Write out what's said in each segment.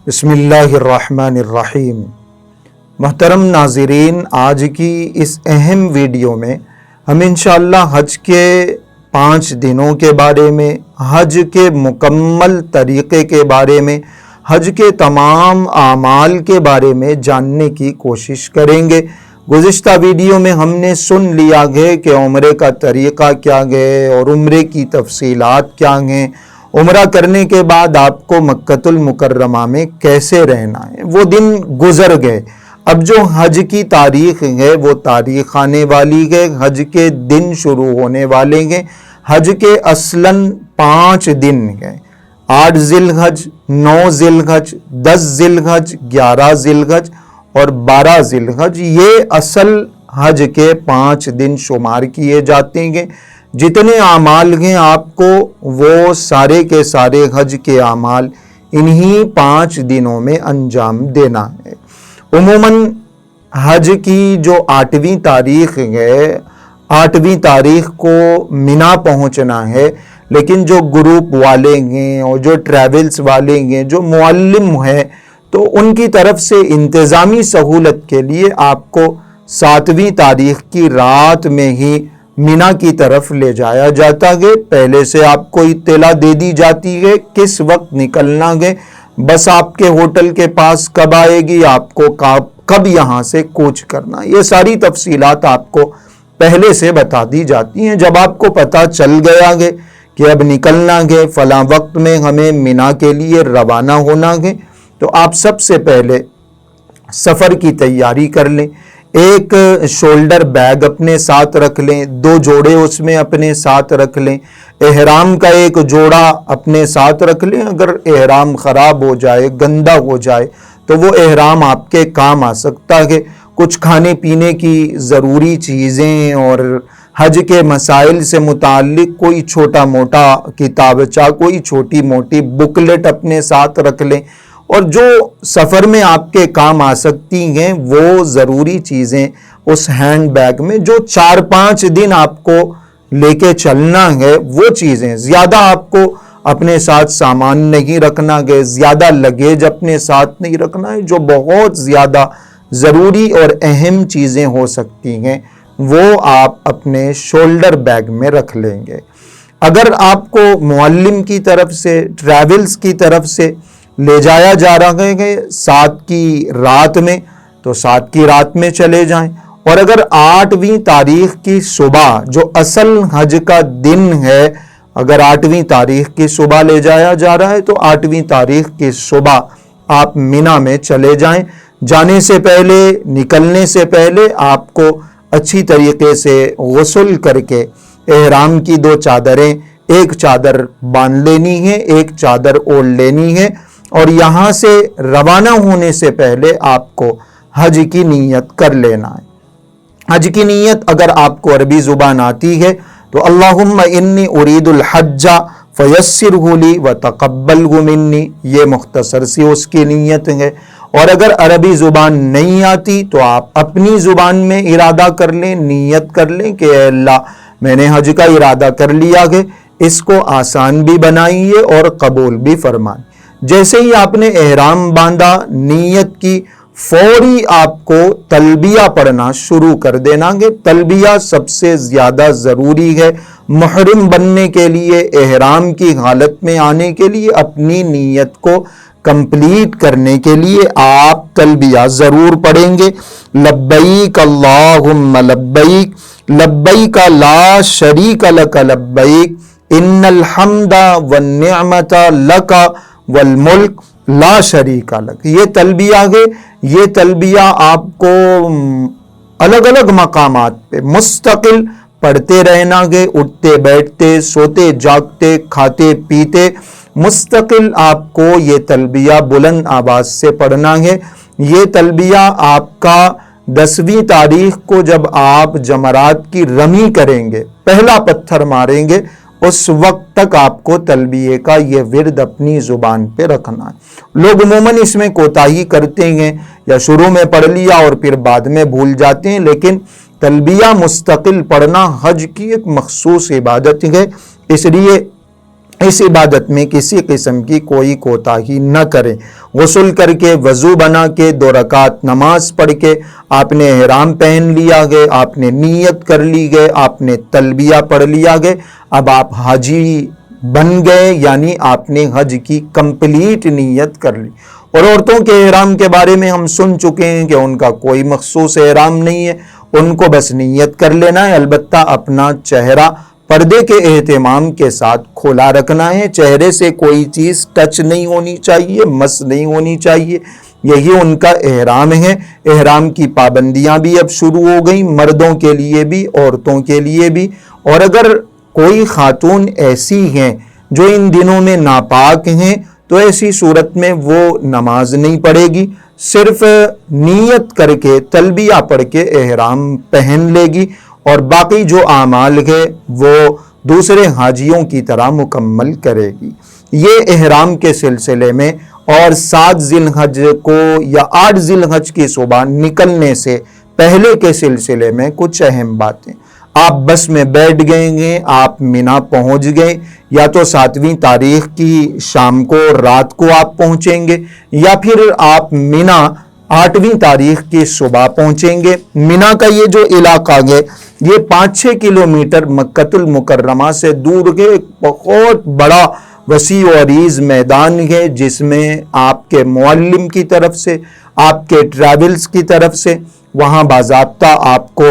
بسم اللہ الرحمن الرحیم۔ محترم ناظرین، آج کی اس اہم ویڈیو میں ہم انشاءاللہ حج کے 5 دنوں کے بارے میں، حج کے مکمل طریقے کے بارے میں، حج کے تمام اعمال کے بارے میں جاننے کی کوشش کریں گے۔ گزشتہ ویڈیو میں ہم نے سن لیا ہے کہ عمرے کا طریقہ کیا ہے اور عمرے کی تفصیلات کیا ہیں، عمرہ کرنے کے بعد آپ کو مکۃ المکرمہ میں کیسے رہنا ہے۔ وہ دن گزر گئے، اب جو حج کی تاریخ ہے وہ تاریخ آنے والی ہے، حج کے دن شروع ہونے والے ہیں۔ حج کے اصلاً 5 دن ہیں، 8 ذی الحج، 9 ذی الحج، 10 ذی الحج، 11 ذی الحج اور 12 ذی الحج، یہ اصل حج کے 5 دن شمار کیے جاتے ہیں۔ جتنے اعمال ہیں آپ کو وہ سارے کے سارے حج کے اعمال انہی 5 دنوں میں انجام دینا ہے۔ عموماً حج کی جو 8ویں تاریخ ہے، 8ویں تاریخ کو مینا پہنچنا ہے، لیکن جو گروپ والے ہیں اور جو ٹریولز والے ہیں، جو معلم ہیں، تو ان کی طرف سے انتظامی سہولت کے لیے آپ کو 7ویں تاریخ کی رات میں ہی مینا کی طرف لے جایا جاتا ہے۔ پہلے سے آپ کو اطلاع دے دی جاتی ہے کس وقت نکلنا ہے، بس آپ کے ہوٹل کے پاس کب آئے گی، آپ کو کب یہاں سے کوچ کرنا، یہ ساری تفصیلات آپ کو پہلے سے بتا دی جاتی ہیں۔ جب آپ کو پتہ چل گیا ہے کہ اب نکلنا ہے، فلاں وقت میں ہمیں مینا کے لیے روانہ ہونا ہے، تو آپ سب سے پہلے سفر کی تیاری کر لیں۔ ایک شولڈر بیگ اپنے ساتھ رکھ لیں، 2 جوڑے اس میں اپنے ساتھ رکھ لیں، احرام کا ایک جوڑا اپنے ساتھ رکھ لیں۔ اگر احرام خراب ہو جائے، گندا ہو جائے، تو وہ احرام آپ کے کام آ سکتا ہے۔ کچھ کھانے پینے کی ضروری چیزیں اور حج کے مسائل سے متعلق کوئی چھوٹا موٹا کتابچہ، کوئی چھوٹی موٹی بکلیٹ اپنے ساتھ رکھ لیں، اور جو سفر میں آپ کے کام آ سکتی ہیں وہ ضروری چیزیں اس ہینڈ بیگ میں، جو 4-5 دن آپ کو لے کے چلنا ہے، وہ چیزیں زیادہ آپ کو اپنے ساتھ سامان نہیں رکھنا ہے، زیادہ لگیج اپنے ساتھ نہیں رکھنا ہے۔ جو بہت زیادہ ضروری اور اہم چیزیں ہو سکتی ہیں وہ آپ اپنے شولڈر بیگ میں رکھ لیں گے۔ اگر آپ کو معلم کی طرف سے، ٹریولز کی طرف سے لے جایا جا رہا ہے 7 کی رات میں، تو 7 کی رات میں چلے جائیں، اور اگر 8ویں تاریخ کی صبح جو اصل حج کا دن ہے، اگر 8ویں تاریخ کی صبح لے جایا جا رہا ہے تو 8ویں تاریخ کی صبح آپ مینا میں چلے جائیں۔ جانے سے پہلے، نکلنے سے پہلے آپ کو اچھی طریقے سے غسل کر کے احرام کی 2 چادریں، ایک چادر باندھ لینی ہے، ایک چادر اوڑھ لینی ہے، اور یہاں سے روانہ ہونے سے پہلے آپ کو حج کی نیت کر لینا ہے۔ حج کی نیت اگر آپ کو عربی زبان آتی ہے تو اللہم انی ارید الحج فیسرہ لی وتقبلہ منی، یہ مختصر سی اس کی نیت ہے۔ اور اگر عربی زبان نہیں آتی تو آپ اپنی زبان میں ارادہ کر لیں، نیت کر لیں کہ اے اللہ میں نے حج کا ارادہ کر لیا ہے، اس کو آسان بھی بنائیے اور قبول بھی فرمائیں۔ جیسے ہی آپ نے احرام باندھا، نیت کی، فوری آپ کو تلبیہ پڑھنا شروع کر دینا ہے۔ تلبیہ سب سے زیادہ ضروری ہے محرم بننے کے لیے، احرام کی حالت میں آنے کے لیے، اپنی نیت کو کمپلیٹ کرنے کے لیے آپ تلبیہ ضرور پڑھیں گے۔ لبیک اللہم لبیک، لبیک لا شریک لک لبیک، ان الحمد والنعمت لک والملک لا شریک لک۔ یہ تلبیہ ہے، یہ تلبیہ آپ کو الگ الگ مقامات پہ مستقل پڑھتے رہنا ہے، اٹھتے بیٹھتے، سوتے جاگتے، کھاتے پیتے، مستقل آپ کو یہ تلبیہ بلند آواز سے پڑھنا ہے۔ یہ تلبیہ آپ کا 10ویں تاریخ کو جب آپ جمرات کی رمی کریں گے، پہلا پتھر ماریں گے، اس وقت تک آپ کو تلبیہ کا یہ ورد اپنی زبان پہ رکھنا ہے۔ لوگ عموماً اس میں کوتاہی کرتے ہیں، یا شروع میں پڑھ لیا اور پھر بعد میں بھول جاتے ہیں، لیکن تلبیہ مستقل پڑھنا حج کی ایک مخصوص عبادت ہے۔ اس لیے اس عبادت میں کسی قسم کی کوئی کوتاہی نہ کریں۔ غسل کر کے وضو بنا کے 2 رکعت نماز پڑھ کے آپ نے احرام پہن لیا گئے، آپ نے نیت کر لی گئے، آپ نے تلبیہ پڑھ لیا گئے، اب آپ حاجی بن گئے، یعنی آپ نے حج کی کمپلیٹ نیت کر لی۔ اور عورتوں کے احرام کے بارے میں ہم سن چکے ہیں کہ ان کا کوئی مخصوص احرام نہیں ہے، ان کو بس نیت کر لینا ہے، البتہ اپنا چہرہ پردے کے اہتمام کے ساتھ کھلا رکھنا ہے، چہرے سے کوئی چیز ٹچ نہیں ہونی چاہیے، مس نہیں ہونی چاہیے، یہی ان کا احرام ہے۔ احرام کی پابندیاں بھی اب شروع ہو گئیں، مردوں کے لیے بھی، عورتوں کے لیے بھی۔ اور اگر کوئی خاتون ایسی ہیں جو ان دنوں میں ناپاک ہیں تو ایسی صورت میں وہ نماز نہیں پڑھے گی، صرف نیت کر کے تلبیہ پڑھ کے احرام پہن لے گی، اور باقی جو اعمال ہے وہ دوسرے حاجیوں کی طرح مکمل کرے گی۔ یہ احرام کے سلسلے میں، اور 7 ذی الحج کو یا 8 ذی الحج کی صبح نکلنے سے پہلے کے سلسلے میں کچھ اہم باتیں۔ آپ بس میں بیٹھ گئے ہیں، آپ مینا پہنچ گئے، یا تو 7ویں تاریخ کی شام کو رات کو آپ پہنچیں گے، یا پھر آپ مینا 8ویں تاریخ کی صبح پہنچیں گے۔ مینا کا یہ جو علاقہ ہے یہ 5-6 کلومیٹر مکۃ المکرمہ سے دور ہے، ایک بہت بڑا وسیع و عریض میدان ہے، جس میں آپ کے معلم کی طرف سے، آپ کے ٹریولز کی طرف سے وہاں باضابطہ آپ کو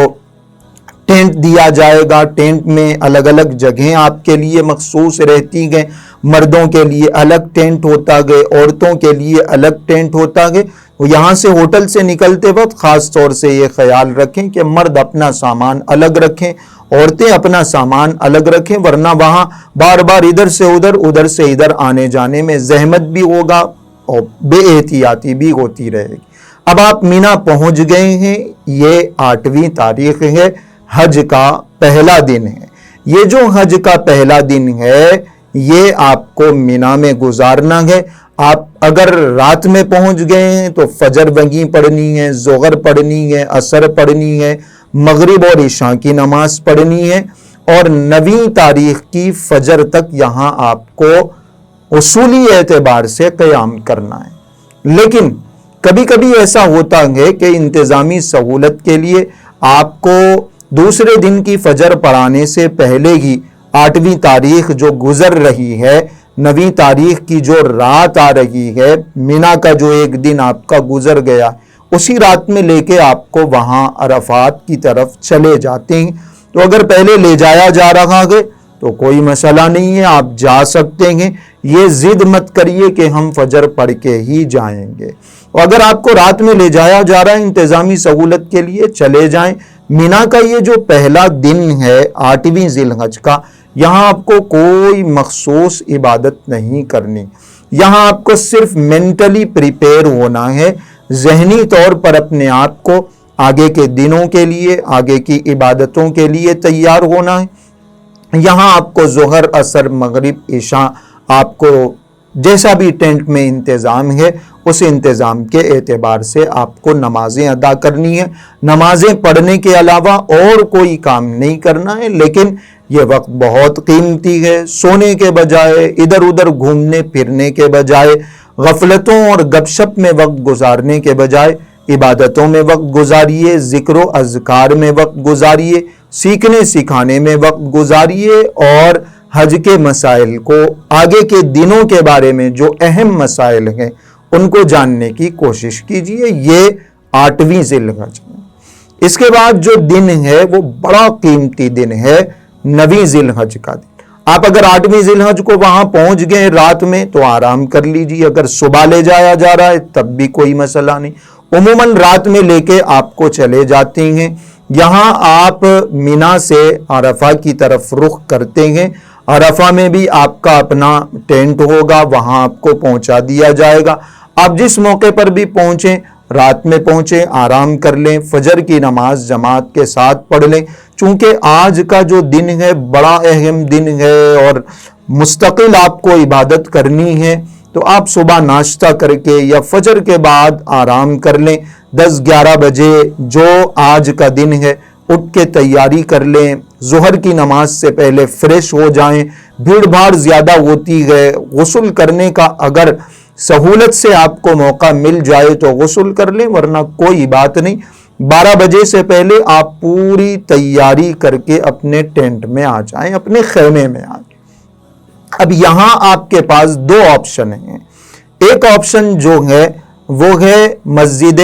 ٹینٹ دیا جائے گا۔ ٹینٹ میں الگ الگ جگہیں آپ کے لیے مخصوص رہتی ہیں، مردوں کے لیے الگ ٹینٹ ہوتا ہے، عورتوں کے لیے الگ ٹینٹ ہوتا ہے۔ یہاں سے ہوٹل سے نکلتے وقت خاص طور سے یہ خیال رکھیں کہ مرد اپنا سامان الگ رکھیں، عورتیں اپنا سامان الگ رکھیں، ورنہ وہاں بار بار ادھر سے ادھر سے ادھر آنے جانے میں زحمت بھی ہوگا اور بے احتیاطی بھی ہوتی رہے گی۔ اب آپ مینا پہنچ گئے ہیں، یہ 8ویں تاریخ ہے، حج کا پہلا دن ہے۔ یہ جو حج کا پہلا دن ہے یہ آپ کو مینا میں گزارنا ہے۔ آپ اگر رات میں پہنچ گئے ہیں تو فجر وہیں پڑھنی ہے، ظہر پڑھنی ہے، عصر پڑھنی ہے، مغرب اور عشاء کی نماز پڑھنی ہے، اور 9ویں تاریخ کی فجر تک یہاں آپ کو اصولی اعتبار سے قیام کرنا ہے۔ لیکن کبھی کبھی ایسا ہوتا ہے کہ انتظامی سہولت کے لیے آپ کو دوسرے دن کی فجر پڑھانے سے پہلے ہی 8ویں تاریخ جو گزر رہی ہے، 9ویں تاریخ کی جو رات آ رہی ہے، مینا کا جو ایک دن آپ کا گزر گیا، اسی رات میں لے کے آپ کو وہاں عرفات کی طرف چلے جاتے ہیں۔ تو اگر پہلے لے جایا جا رہا ہے تو کوئی مسئلہ نہیں ہے، آپ جا سکتے ہیں۔ یہ ضد مت کریے کہ ہم فجر پڑھ کے ہی جائیں گے، اور اگر آپ کو رات میں لے جایا جا رہا ہے انتظامی سہولت کے لیے، چلے جائیں۔ مینا کا یہ جو پہلا دن ہے 8ویں ذی الحج کا، یہاں آپ کو کوئی مخصوص عبادت نہیں کرنی، یہاں آپ کو صرف مینٹلی پریپیئر ہونا ہے، ذہنی طور پر اپنے آپ کو آگے کے دنوں کے لیے، آگے کی عبادتوں کے لیے تیار ہونا ہے۔ یہاں آپ کو ظہر، عصر، مغرب، عشاء، آپ کو جیسا بھی ٹینٹ میں انتظام ہے اس انتظام کے اعتبار سے آپ کو نمازیں ادا کرنی ہے۔ نمازیں پڑھنے کے علاوہ اور کوئی کام نہیں کرنا ہے، لیکن یہ وقت بہت قیمتی ہے۔ سونے کے بجائے، ادھر ادھر گھومنے پھرنے کے بجائے، غفلتوں اور گپ شپ میں وقت گزارنے کے بجائے عبادتوں میں وقت گزاریے، ذکر و اذکار میں وقت گزاریے، سیکھنے سکھانے میں وقت گزاریے، اور حج کے مسائل کو، آگے کے دنوں کے بارے میں جو اہم مسائل ہیں ان کو جاننے کی کوشش کیجیے۔ یہ 8ویں ذی الحج ہے۔ اس کے بعد جو دن ہے وہ بڑا قیمتی دن ہے، 9ویں ذی الحج کا دن۔ آپ اگر 8ویں ذی الحج کو وہاں پہنچ گئے رات میں تو آرام کر لیجیے، اگر صبح لے جایا جا رہا ہے تب بھی کوئی مسئلہ نہیں، عموماً رات میں لے کے آپ کو چلے جاتے ہیں۔ یہاں آپ مینا سے عرفہ کی طرف رخ کرتے ہیں، عرفہ میں بھی آپ کا اپنا ٹینٹ ہوگا، وہاں آپ کو پہنچا دیا جائے گا۔ آپ جس موقع پر بھی پہنچیں، رات میں پہنچیں، آرام کر لیں، فجر کی نماز جماعت کے ساتھ پڑھ لیں، چونکہ آج کا جو دن ہے بڑا اہم دن ہے اور مستقل آپ کو عبادت کرنی ہے، تو آپ صبح ناشتہ کر کے یا فجر کے بعد آرام کر لیں۔ 10-11 بجے جو آج کا دن ہے اٹھ کے تیاری کر لیں، ظہر کی نماز سے پہلے فریش ہو جائیں. بھیڑ بھاڑ زیادہ ہوتی ہے، غسل کرنے کا اگر سہولت سے آپ کو موقع مل جائے تو غسل کر لیں، ورنہ کوئی بات نہیں. 12 بجے سے پہلے آپ پوری تیاری کر کے اپنے ٹینٹ میں آ جائیں، اپنے خیمے میں آ جائیں. اب یہاں آپ کے پاس 2 آپشن ہیں. ایک آپشن جو ہے وہ ہے مسجد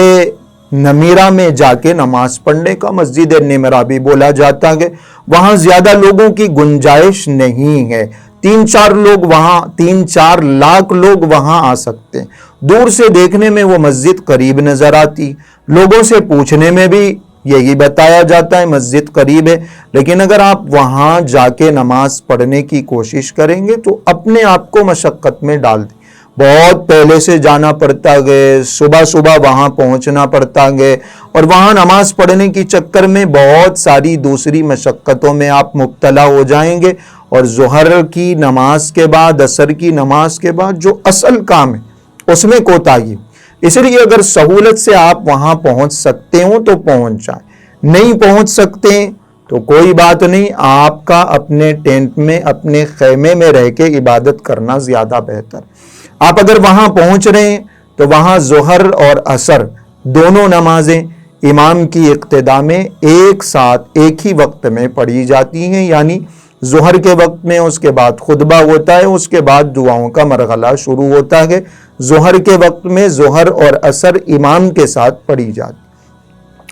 نمیرہ میں جا کے نماز پڑھنے کا. مسجد نمیرہ بھی بولا جاتا ہے. وہاں زیادہ لوگوں کی گنجائش نہیں ہے. 3-4 لاکھ لوگ وہاں آ سکتے ہیں. دور سے دیکھنے میں وہ مسجد قریب نظر آتی، لوگوں سے پوچھنے میں بھی یہی بتایا جاتا ہے مسجد قریب ہے. لیکن اگر آپ وہاں جا کے نماز پڑھنے کی کوشش کریں گے تو اپنے آپ کو مشقت میں ڈال دیں. بہت پہلے سے جانا پڑتا ہے، صبح وہاں پہنچنا پڑتا ہے، اور وہاں نماز پڑھنے کی چکر میں بہت ساری دوسری مشقتوں میں آپ مبتلا ہو جائیں گے. اور ظہر کی نماز کے بعد، عصر کی نماز کے بعد جو اصل کام ہے اس میں کوتاہی. اس لیے اگر سہولت سے آپ وہاں پہنچ سکتے ہوں تو پہنچ جائیں، نہیں پہنچ سکتے تو کوئی بات نہیں. آپ کا اپنے ٹینٹ میں، اپنے خیمے میں رہ کے عبادت کرنا زیادہ بہتر. آپ اگر وہاں پہنچ رہے ہیں تو وہاں ظہر اور عصر دونوں نمازیں امام کی اقتداء میں ایک ساتھ ایک ہی وقت میں پڑھی جاتی ہیں. یعنی ظہر کے وقت میں اس کے بعد خطبہ ہوتا ہے، اس کے بعد دعاؤں کا مرحلہ شروع ہوتا ہے. ظہر کے وقت میں ظہر اور عصر امام کے ساتھ پڑھی جاتی.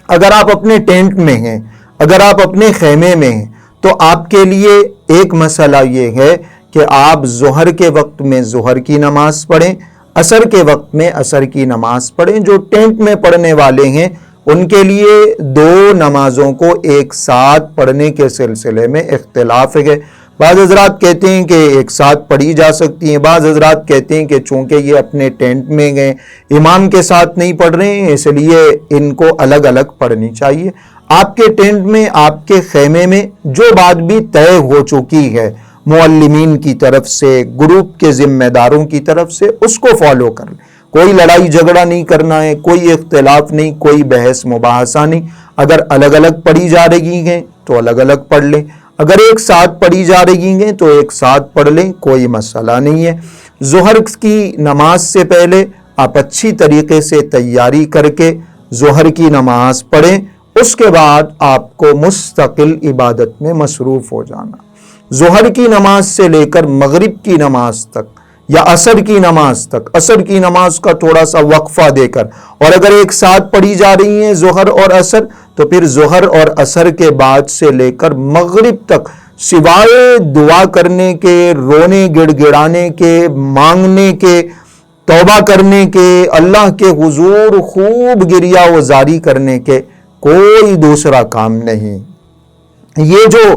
اگر آپ اپنے ٹینٹ میں ہیں، اگر آپ اپنے خیمے میں ہیں، تو آپ کے لیے ایک مسئلہ یہ ہے کہ آپ ظہر کے وقت میں ظہر کی نماز پڑھیں، عصر کے وقت میں عصر کی نماز پڑھیں. جو ٹینٹ میں پڑھنے والے ہیں ان کے لیے 2 نمازوں کو ایک ساتھ پڑھنے کے سلسلے میں اختلاف ہے. بعض حضرات کہتے ہیں کہ ایک ساتھ پڑھی جا سکتی ہیں، بعض حضرات کہتے ہیں کہ چونکہ یہ اپنے ٹینٹ میں گئے، امام کے ساتھ نہیں پڑھ رہے ہیں، اس لیے ان کو الگ الگ پڑھنی چاہیے. آپ کے ٹینٹ میں، آپ کے خیمے میں جو بات بھی طے ہو چکی ہے معلمین کی طرف سے، گروپ کے ذمہ داروں کی طرف سے، اس کو فالو کر لیں. کوئی لڑائی جھگڑا نہیں کرنا ہے، کوئی اختلاف نہیں، کوئی بحث مباحثہ نہیں. اگر الگ الگ پڑھی جا رہی ہیں تو الگ الگ پڑھ لیں، اگر ایک ساتھ پڑھی جا رہی ہیں تو ایک ساتھ پڑھ لیں، کوئی مسئلہ نہیں ہے. ظہر کی نماز سے پہلے آپ اچھی طریقے سے تیاری کر کے ظہر کی نماز پڑھیں. اس کے بعد آپ کو مستقل عبادت میں مصروف ہو جانا. ظہر کی نماز سے لے کر مغرب کی نماز تک یا عصر کی نماز تک، عصر کی نماز کا تھوڑا سا وقفہ دے کر، اور اگر ایک ساتھ پڑھی جا رہی ہیں ظہر اور عصر، تو پھر ظہر اور عصر کے بعد سے لے کر مغرب تک سوائے دعا کرنے کے، رونے گڑ گڑانے کے، مانگنے کے، توبہ کرنے کے، اللہ کے حضور خوب گریہ وزاری کرنے کے کوئی دوسرا کام نہیں. یہ جو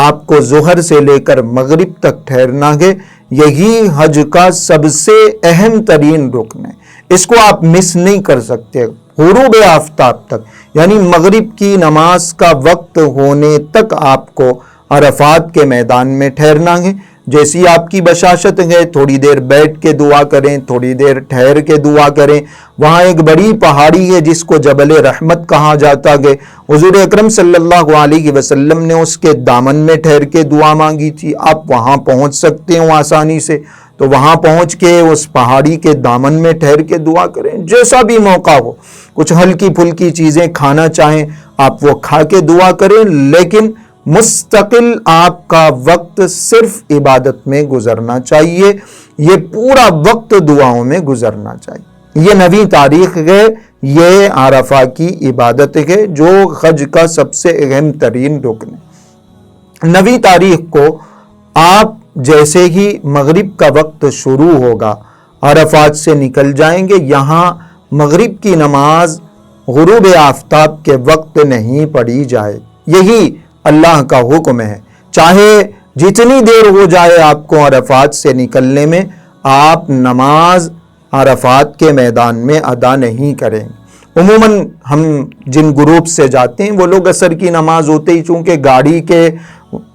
آپ کو ظہر سے لے کر مغرب تک ٹھہرنا ہے، یہی حج کا سب سے اہم ترین رکن ہے. اس کو آپ مس نہیں کر سکتے. غروب آفتاب تک، یعنی مغرب کی نماز کا وقت ہونے تک آپ کو عرفات کے میدان میں ٹھہرنا ہے. جیسی آپ کی بشاشت ہے، تھوڑی دیر بیٹھ کے دعا کریں، تھوڑی دیر ٹھہر کے دعا کریں. وہاں ایک بڑی پہاڑی ہے جس کو جبل رحمت کہا جاتا ہے. حضور اکرم صلی اللہ علیہ وسلم نے اس کے دامن میں ٹھہر کے دعا مانگی تھی. آپ وہاں پہنچ سکتے ہو آسانی سے، تو وہاں پہنچ کے اس پہاڑی کے دامن میں ٹھہر کے دعا کریں. جیسا بھی موقع ہو، کچھ ہلکی پھلکی چیزیں کھانا چاہیں آپ وہ کھا کے دعا کریں، لیکن مستقل آپ کا وقت صرف عبادت میں گزرنا چاہیے. یہ پورا وقت دعاؤں میں گزرنا چاہیے. یہ 9ویں تاریخ ہے، یہ عرفہ کی عبادت ہے جو حج کا سب سے اہم ترین رکن ہے. 9ویں تاریخ کو آپ جیسے ہی مغرب کا وقت شروع ہوگا، عرفات سے نکل جائیں گے. یہاں مغرب کی نماز غروب آفتاب کے وقت نہیں پڑھی جائے. یہی اللہ کا حکم ہے. چاہے جتنی دیر ہو جائے آپ کو عرفات سے نکلنے میں، آپ نماز عرفات کے میدان میں ادا نہیں کریں. عموماً ہم جن گروپ سے جاتے ہیں وہ لوگ عصر کی نماز ہوتے ہی، چونکہ گاڑی کے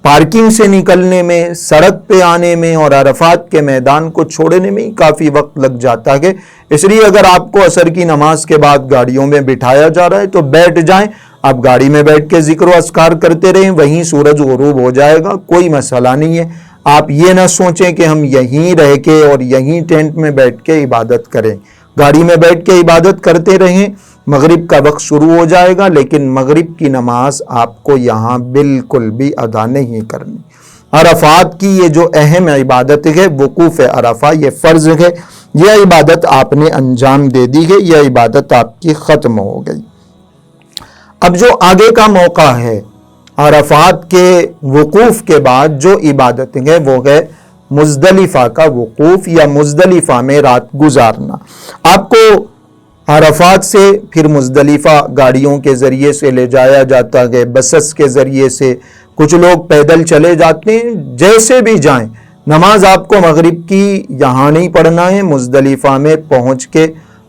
پارکنگ سے نکلنے میں، سڑک پہ آنے میں اور عرفات کے میدان کو چھوڑنے میں ہی کافی وقت لگ جاتا ہے. اس لیے اگر آپ کو عصر کی نماز کے بعد گاڑیوں میں بٹھایا جا رہا ہے تو بیٹھ جائیں. آپ گاڑی میں بیٹھ کے ذکر و اذکار کرتے رہیں، وہیں سورج غروب ہو جائے گا، کوئی مسئلہ نہیں ہے۔ آپ یہ نہ سوچیں کہ ہم یہیں رہ کے اور یہیں ٹینٹ میں بیٹھ کے عبادت کریں، گاڑی میں بیٹھ کے عبادت کرتے رہیں، مغرب کا وقت شروع ہو جائے گا لیکن مغرب کی نماز آپ کو یہاں بالکل بھی ادا نہیں کرنی۔ عرفات کی یہ جو اہم عبادت ہے، وقوف عرفہ، یہ فرض ہے، یہ عبادت آپ نے انجام دے دی ہے، یہ عبادت آپ کی ختم ہو گئی۔ اب جو آگے کا موقع ہے، عرفات کے وقوف کے بعد جو عبادت ہے وہ ہے مزدلفہ کا وقوف یا مزدلفہ میں رات گزارنا۔ آپ کو عرفات سے پھر مزدلفہ گاڑیوں کے ذریعے سے لے جایا جاتا ہے، بسس کے ذریعے سے، کچھ لوگ پیدل چلے جاتے ہیں، جیسے بھی جائیں، نماز آپ کو مغرب کی یہاں نہیں پڑھنا ہے، مزدلفہ میں پہنچ کے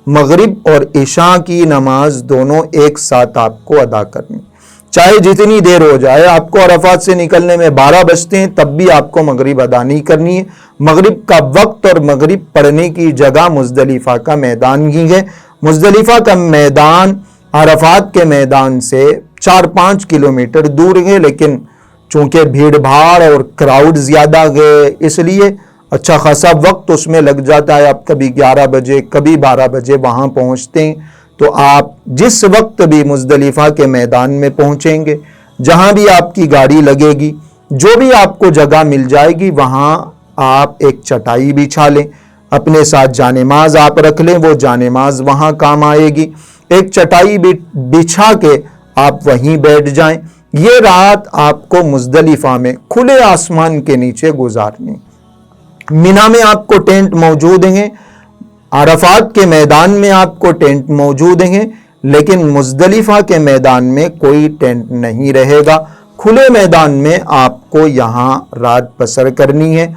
مغرب اور عشاء کی نماز دونوں ایک ساتھ آپ کو ادا کرنی، چاہے جتنی دیر ہو جائے۔ آپ کو عرفات سے نکلنے میں 12 بجتے ہیں، تب بھی آپ کو مغرب ادا نہیں کرنی ہے۔ مغرب کا وقت اور مغرب پڑھنے کی جگہ مزدلفہ کا میدان ہی ہے۔ مزدلفہ کا میدان عرفات کے میدان سے 4-5 کلومیٹر دور ہے، لیکن چونکہ بھیڑ بھاڑ اور کراؤڈ زیادہ ہے، اس لیے اچھا خاصا وقت اس میں لگ جاتا ہے۔ آپ کبھی 11 بجے کبھی 12 بجے وہاں پہنچتے ہیں، تو آپ جس وقت بھی مزدلفہ کے میدان میں پہنچیں گے، جہاں بھی آپ کی گاڑی لگے گی، جو بھی آپ کو جگہ مل جائے گی، وہاں آپ ایک چٹائی بچھا لیں، اپنے ساتھ جانماز آپ رکھ لیں، وہ جانماز وہاں کام آئے گی۔ ایک چٹائی بچھا کے آپ وہیں بیٹھ جائیں۔ یہ رات آپ کو مزدلفہ میں کھلے آسمان کے نیچے گزارنی۔ مینا میں آپ کو ٹینٹ موجود ہیں، عرفات کے میدان میں آپ کو ٹینٹ موجود ہیں، لیکن مزدلفہ کے میدان میں کوئی ٹینٹ نہیں رہے گا۔ کھلے میدان میں آپ کو یہاں رات بسر کرنی ہے۔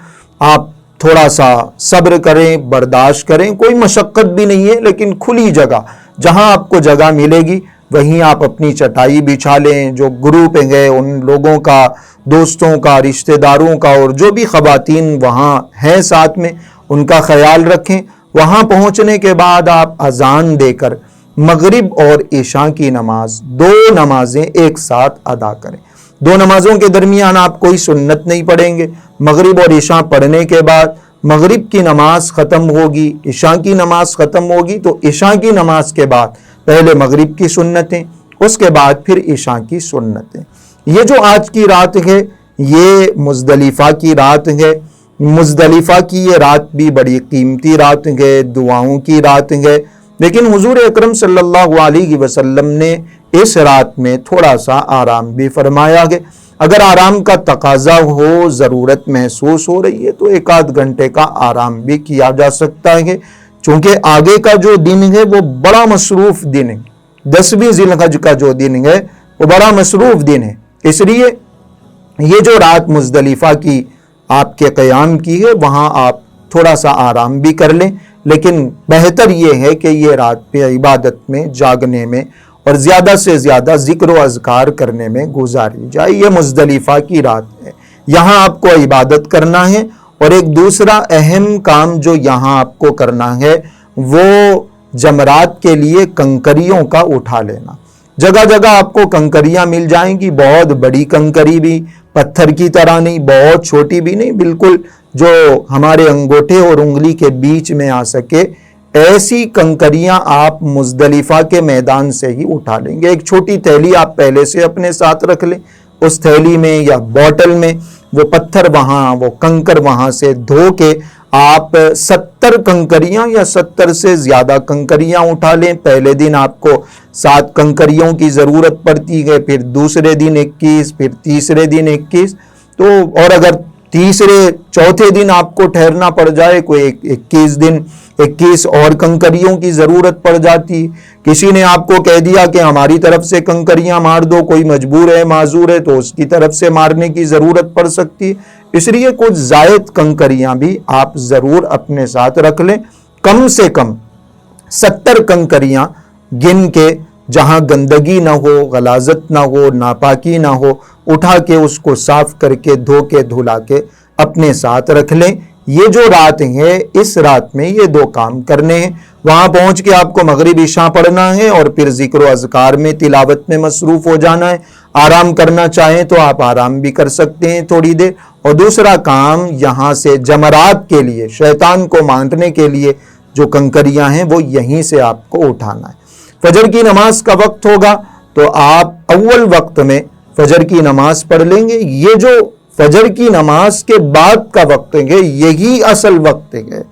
آپ تھوڑا سا صبر کریں، برداشت کریں، کوئی مشقت بھی نہیں ہے، لیکن کھلی جگہ جہاں آپ کو جگہ ملے گی وہیں آپ اپنی چٹائی بچھا لیں۔ جو گروپ ہیں ان لوگوں کا، دوستوں کا، رشتہ داروں کا، اور جو بھی خواتین وہاں ہیں ساتھ میں، ان کا خیال رکھیں۔ وہاں پہنچنے کے بعد آپ اذان دے کر مغرب اور عشاء کی نماز، 2 نمازیں ایک ساتھ ادا کریں۔ 2 نمازوں کے درمیان آپ کوئی سنت نہیں پڑھیں گے۔ مغرب اور عشاء پڑھنے کے بعد مغرب کی نماز ختم ہوگی، عشاء کی نماز ختم ہوگی، تو عشاء کی نماز کے بعد پہلے مغرب کی سنتیں، اس کے بعد پھر عشاء کی سنتیں۔ یہ جو آج کی رات ہے، یہ مزدلفہ کی رات ہے۔ مزدلفہ کی یہ رات بھی بڑی قیمتی رات ہے، دعاؤں کی رات ہے، لیکن حضور اکرم صلی اللہ علیہ وسلم نے اس رات میں تھوڑا سا آرام بھی فرمایا ہے۔ اگر آرام کا تقاضا ہو، ضرورت محسوس ہو رہی ہے، تو 1-8 گھنٹے کا آرام بھی کیا جا سکتا ہے، چونکہ آگے کا جو دن ہے وہ بڑا مصروف دن ہے۔ 10ویں ذی الحج کا جو دن ہے وہ بڑا مصروف دن ہے، اس لیے یہ جو رات مزدلفہ کی آپ کے قیام کی ہے، وہاں آپ تھوڑا سا آرام بھی کر لیں، لیکن بہتر یہ ہے کہ یہ رات پہ عبادت میں، جاگنے میں اور زیادہ سے زیادہ ذکر و اذکار کرنے میں گزاری جائے۔ یہ مزدلفہ کی رات ہے، یہاں آپ کو عبادت کرنا ہے۔ اور ایک دوسرا اہم کام جو یہاں آپ کو کرنا ہے وہ جمرات کے لیے کنکریوں کا اٹھا لینا۔ جگہ جگہ آپ کو کنکریاں مل جائیں گی، بہت بڑی کنکری بھی، پتھر کی طرح نہیں، بہت چھوٹی بھی نہیں، بالکل جو ہمارے انگوٹھے اور انگلی کے بیچ میں آ سکے، ایسی کنکریاں آپ مزدلفہ کے میدان سے ہی اٹھا لیں گے۔ ایک چھوٹی تھیلی آپ پہلے سے اپنے ساتھ رکھ لیں، اس تھیلی میں یا بوٹل میں وہ پتھر وہاں، وہ کنکر وہاں سے دھو کے آپ 70 کنکریاں یا 70 سے زیادہ کنکریاں اٹھا لیں۔ پہلے دن آپ کو 7 کنکریوں کی ضرورت پڑتی ہے، پھر دوسرے دن 21، پھر تیسرے دن 21، تو اور اگر تیسرے چوتھے دن آپ کو ٹھہرنا پڑ جائے، کوئی 21 دن 21 اور کنکریوں کی ضرورت پڑ جاتی۔ کسی نے آپ کو کہہ دیا کہ ہماری طرف سے کنکریاں مار دو، کوئی مجبور ہے، معذور ہے، تو اس کی طرف سے مارنے کی ضرورت پڑ سکتی، اس لیے کچھ زائد کنکریاں بھی آپ ضرور اپنے ساتھ رکھ لیں۔ کم سے کم 70 کنکریاں گن کے، جہاں گندگی نہ ہو، غلاظت نہ ہو، ناپاکی نہ ہو، اٹھا کے اس کو صاف کر کے، دھو کے، دھلا کے اپنے ساتھ رکھ لیں۔ یہ جو رات ہے اس رات میں یہ 2 کام کرنے ہیں۔ وہاں پہنچ کے آپ کو مغرب عشاء پڑھنا ہے اور پھر ذکر و اذکار میں تلاوت میں مصروف ہو جانا ہے۔ آرام کرنا چاہیں تو آپ آرام بھی کر سکتے ہیں تھوڑی دیر۔ اور دوسرا کام یہاں سے جمرات کے لیے، شیطان کو مارنے کے لیے جو کنکریاں ہیں وہ یہیں سے آپ کو اٹھانا ہے۔ فجر کی نماز کا وقت ہوگا تو آپ اول وقت میں فجر کی نماز پڑھ لیں گے۔ یہ جو فجر کی نماز کے بعد کا وقت ہے یہی اصل وقت ہے،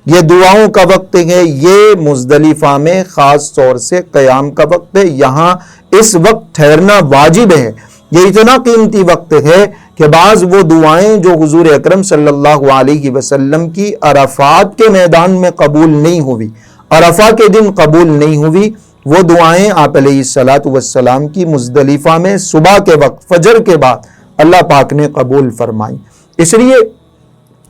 یہ دعاؤں کا وقت ہے، یہ مزدلفہ میں خاص طور سے قیام کا وقت ہے۔ یہاں اس وقت ٹھہرنا واجب ہے۔ یہ اتنا قیمتی وقت ہے کہ بعض وہ دعائیں جو حضور اکرم صلی اللہ علیہ وسلم کی عرفات کے میدان میں قبول نہیں ہوئی، عرفہ کے دن قبول نہیں ہوئی، وہ دعائیں آپ علیہ الصلاۃ والسلام کی مزدلفہ میں صبح کے وقت فجر کے بعد اللہ پاک نے قبول فرمائی۔ اس لیے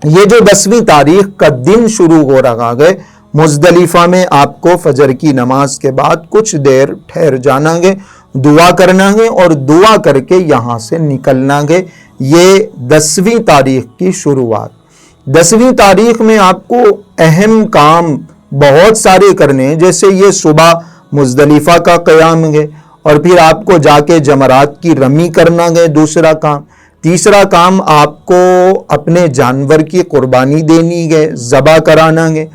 یہ جو 10ویں تاریخ کا دن شروع ہو رہا ہے، مزدلفہ میں آپ کو فجر کی نماز کے بعد کچھ دیر ٹھہر جانا ہے، دعا کرنا ہے اور دعا کر کے یہاں سے نکلنا ہے۔ یہ 10ویں تاریخ کی شروعات۔ 10ویں تاریخ میں آپ کو اہم کام بہت سارے کرنے ہیں، جیسے یہ صبح مزدلفہ کا قیام ہے اور پھر آپ کو جا کے جمرات کی رمی کرنا ہے، دوسرا کام۔ تیسرا کام آپ کو اپنے جانور کی قربانی دینی ہے، ذبح کرانا ہے،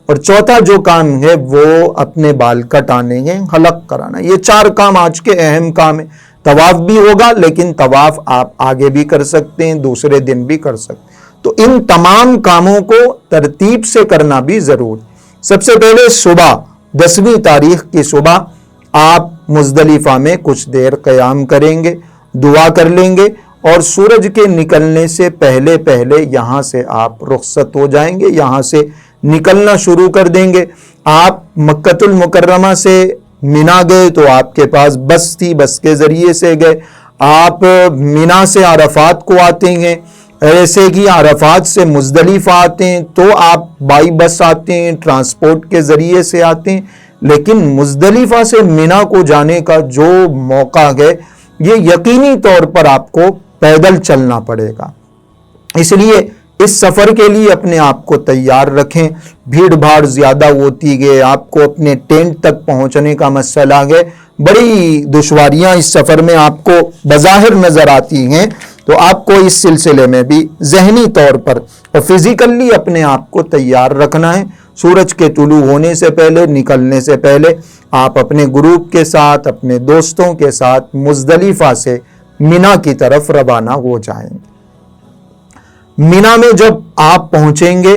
اور چوتھا جو کام ہے وہ اپنے بال کٹانے ہیں، حلق کرانا۔ یہ 4 کام آج کے اہم کام ہیں۔ طواف بھی ہوگا، لیکن طواف آپ آگے بھی کر سکتے ہیں، دوسرے دن بھی کر سکتے ہیں۔ تو ان تمام کاموں کو ترتیب سے کرنا بھی ضروری۔ سب سے پہلے صبح 10ویں تاریخ کی صبح آپ مزدلفہ میں کچھ دیر قیام کریں گے، دعا کر لیں گے اور سورج کے نکلنے سے پہلے یہاں سے آپ رخصت ہو جائیں گے، یہاں سے نکلنا شروع کر دیں گے۔ آپ مکۃ المکرمہ سے مینا گئے تو آپ کے پاس بس تھی، بس کے ذریعے سے گئے۔ آپ مینا سے عرفات کو آتے ہیں، ایسے ہی عرفات سے مزدلفہ آتے ہیں تو آپ بائی بس آتے ہیں، ٹرانسپورٹ کے ذریعے سے آتے ہیں۔ لیکن مزدلفہ سے مینا کو جانے کا جو موقع ہے یہ یقینی طور پر آپ کو پیدل چلنا پڑے گا۔ اس لیے اس سفر کے لیے اپنے آپ کو تیار رکھیں۔ بھیڑ بھاڑ زیادہ ہوتی ہے، آپ کو اپنے ٹینٹ تک پہنچنے کا مسئلہ ہے، بڑی دشواریاں اس سفر میں آپ کو بظاہر نظر آتی ہیں، تو آپ کو اس سلسلے میں بھی ذہنی طور پر اور فزیکلی اپنے آپ کو تیار رکھنا ہے۔ سورج کے طلوع ہونے سے پہلے، نکلنے سے پہلے آپ اپنے گروپ کے ساتھ، اپنے دوستوں کے ساتھ مزدلفہ سے مینا کی طرف روانہ ہو جائیں گے۔ مینا میں جب آپ پہنچیں گے،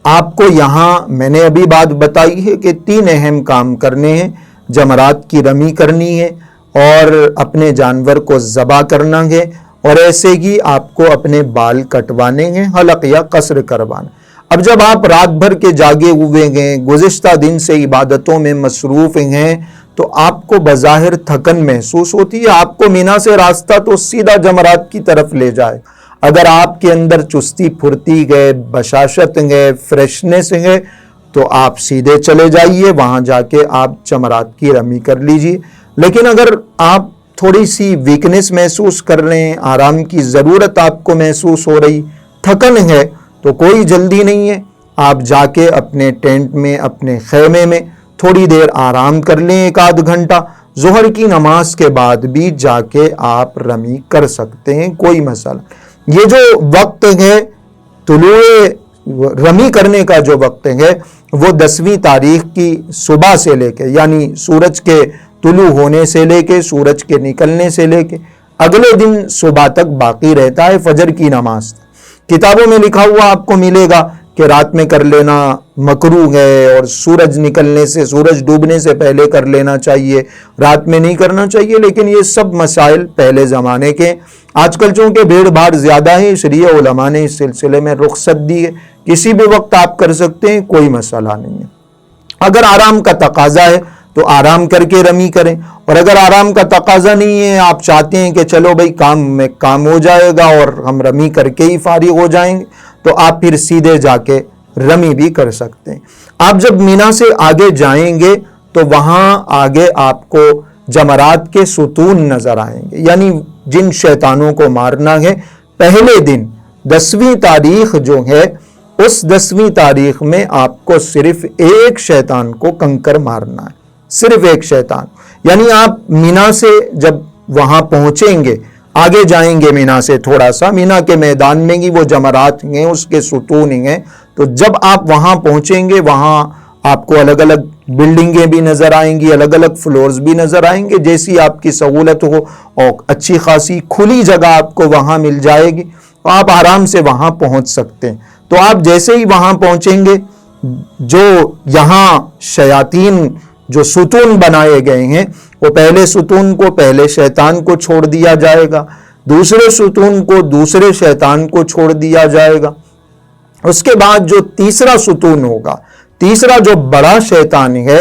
آپ کو یہاں میں نے ابھی بات بتائی ہے کہ 3 اہم کام کرنے ہیں۔ جمرات کی رمی کرنی ہے اور اپنے جانور کو ذبح کرنا ہے، اور ایسے ہی آپ کو اپنے بال کٹوانے ہیں، حلق یا قصر کروانا۔ اب جب آپ رات بھر کے جاگے ہوئے ہیں، گزشتہ دن سے عبادتوں میں مصروف ہیں، تو آپ کو بظاہر تھکن محسوس ہوتی ہے۔ آپ کو مینا سے راستہ تو سیدھا جمرات کی طرف لے جائے۔ اگر آپ کے اندر چستی پھرتی ہے، بشاشت ہے، فریشنس ہے، تو آپ سیدھے چلے جائیے، وہاں جا کے آپ جمرات کی رمی کر لیجئے۔ لیکن اگر آپ تھوڑی سی ویکنس محسوس کر رہے ہیں، آرام کی ضرورت آپ کو محسوس ہو رہی، تھکن ہے، تو کوئی جلدی نہیں ہے۔ آپ جا کے اپنے ٹینٹ میں، اپنے خیمے میں تھوڑی دیر آرام کر لیں، 1 گھنٹہ۔ ظہر کی نماز کے بعد بھی جا کے آپ رمی کر سکتے ہیں، کوئی مسئلہ۔ یہ جو وقت ہے طلوع رمی کرنے کا جو وقت ہے وہ 10ویں تاریخ کی صبح سے لے کے، یعنی سورج کے طلوع ہونے سے لے کے، سورج کے نکلنے سے لے کے اگلے دن صبح تک باقی رہتا ہے، فجر کی نماز۔ کتابوں میں لکھا ہوا آپ کو ملے گا کہ رات میں کر لینا مکروہ ہے، اور سورج نکلنے سے، سورج ڈوبنے سے پہلے کر لینا چاہیے، رات میں نہیں کرنا چاہیے۔ لیکن یہ سب مسائل پہلے زمانے کے۔ آج کل چونکہ بھیڑ بھاڑ زیادہ ہے، اس لیے علماء نے اس سلسلے میں رخصت دی ہے، کسی بھی وقت آپ کر سکتے ہیں، کوئی مسئلہ نہیں ہے۔ اگر آرام کا تقاضا ہے تو آرام کر کے رمی کریں، اور اگر آرام کا تقاضا نہیں ہے، آپ چاہتے ہیں کہ چلو بھائی کام ہو جائے گا اور ہم رمی کر کے ہی فارغ ہو جائیں گے، تو آپ پھر سیدھے جا کے رمی بھی کر سکتے ہیں۔ آپ جب مینا سے آگے جائیں گے تو وہاں آگے آپ کو جمرات کے ستون نظر آئیں گے، یعنی جن شیطانوں کو مارنا ہے۔ پہلے دن 10ویں تاریخ جو ہے اس 10ویں تاریخ میں آپ کو صرف ایک شیطان کو کنکر مارنا ہے، صرف ایک شیطان. یعنی آپ مینا سے جب وہاں پہنچیں گے، آگے جائیں گے مینا سے تھوڑا سا، مینا کے میدان میں ہی وہ جمرات ہیں، اس کے ستون ہیں. تو جب آپ وہاں پہنچیں گے، وہاں آپ کو الگ الگ بلڈنگیں بھی نظر آئیں گی، الگ الگ فلورز بھی نظر آئیں گے، جیسی آپ کی سہولت ہو، اور اچھی خاصی کھلی جگہ آپ کو وہاں مل جائے گی، تو آپ آرام سے وہاں پہنچ سکتے ہیں. تو آپ جیسے ہی وہاں پہنچیں گے، جو یہاں شیاطین جو ستون بنائے گئے ہیں، وہ پہلے ستون کو پہلے شیطان کو چھوڑ دیا جائے گا، دوسرے ستون کو دوسرے شیطان کو چھوڑ دیا جائے گا. اس کے بعد جو تیسرا ستون ہوگا، تیسرا جو بڑا شیطان ہے،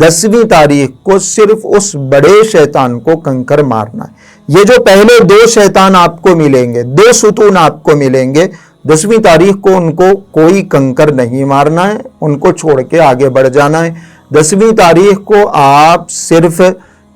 10ویں تاریخ کو صرف اس بڑے شیطان کو کنکر مارنا ہے. یہ جو پہلے 2 شیطان آپ کو ملیں گے، 2 ستون آپ کو ملیں گے، 10ویں تاریخ کو ان کو کوئی کنکر نہیں مارنا ہے، ان کو چھوڑ کے آگے بڑھ جانا ہے. 10ویں تاریخ کو آپ صرف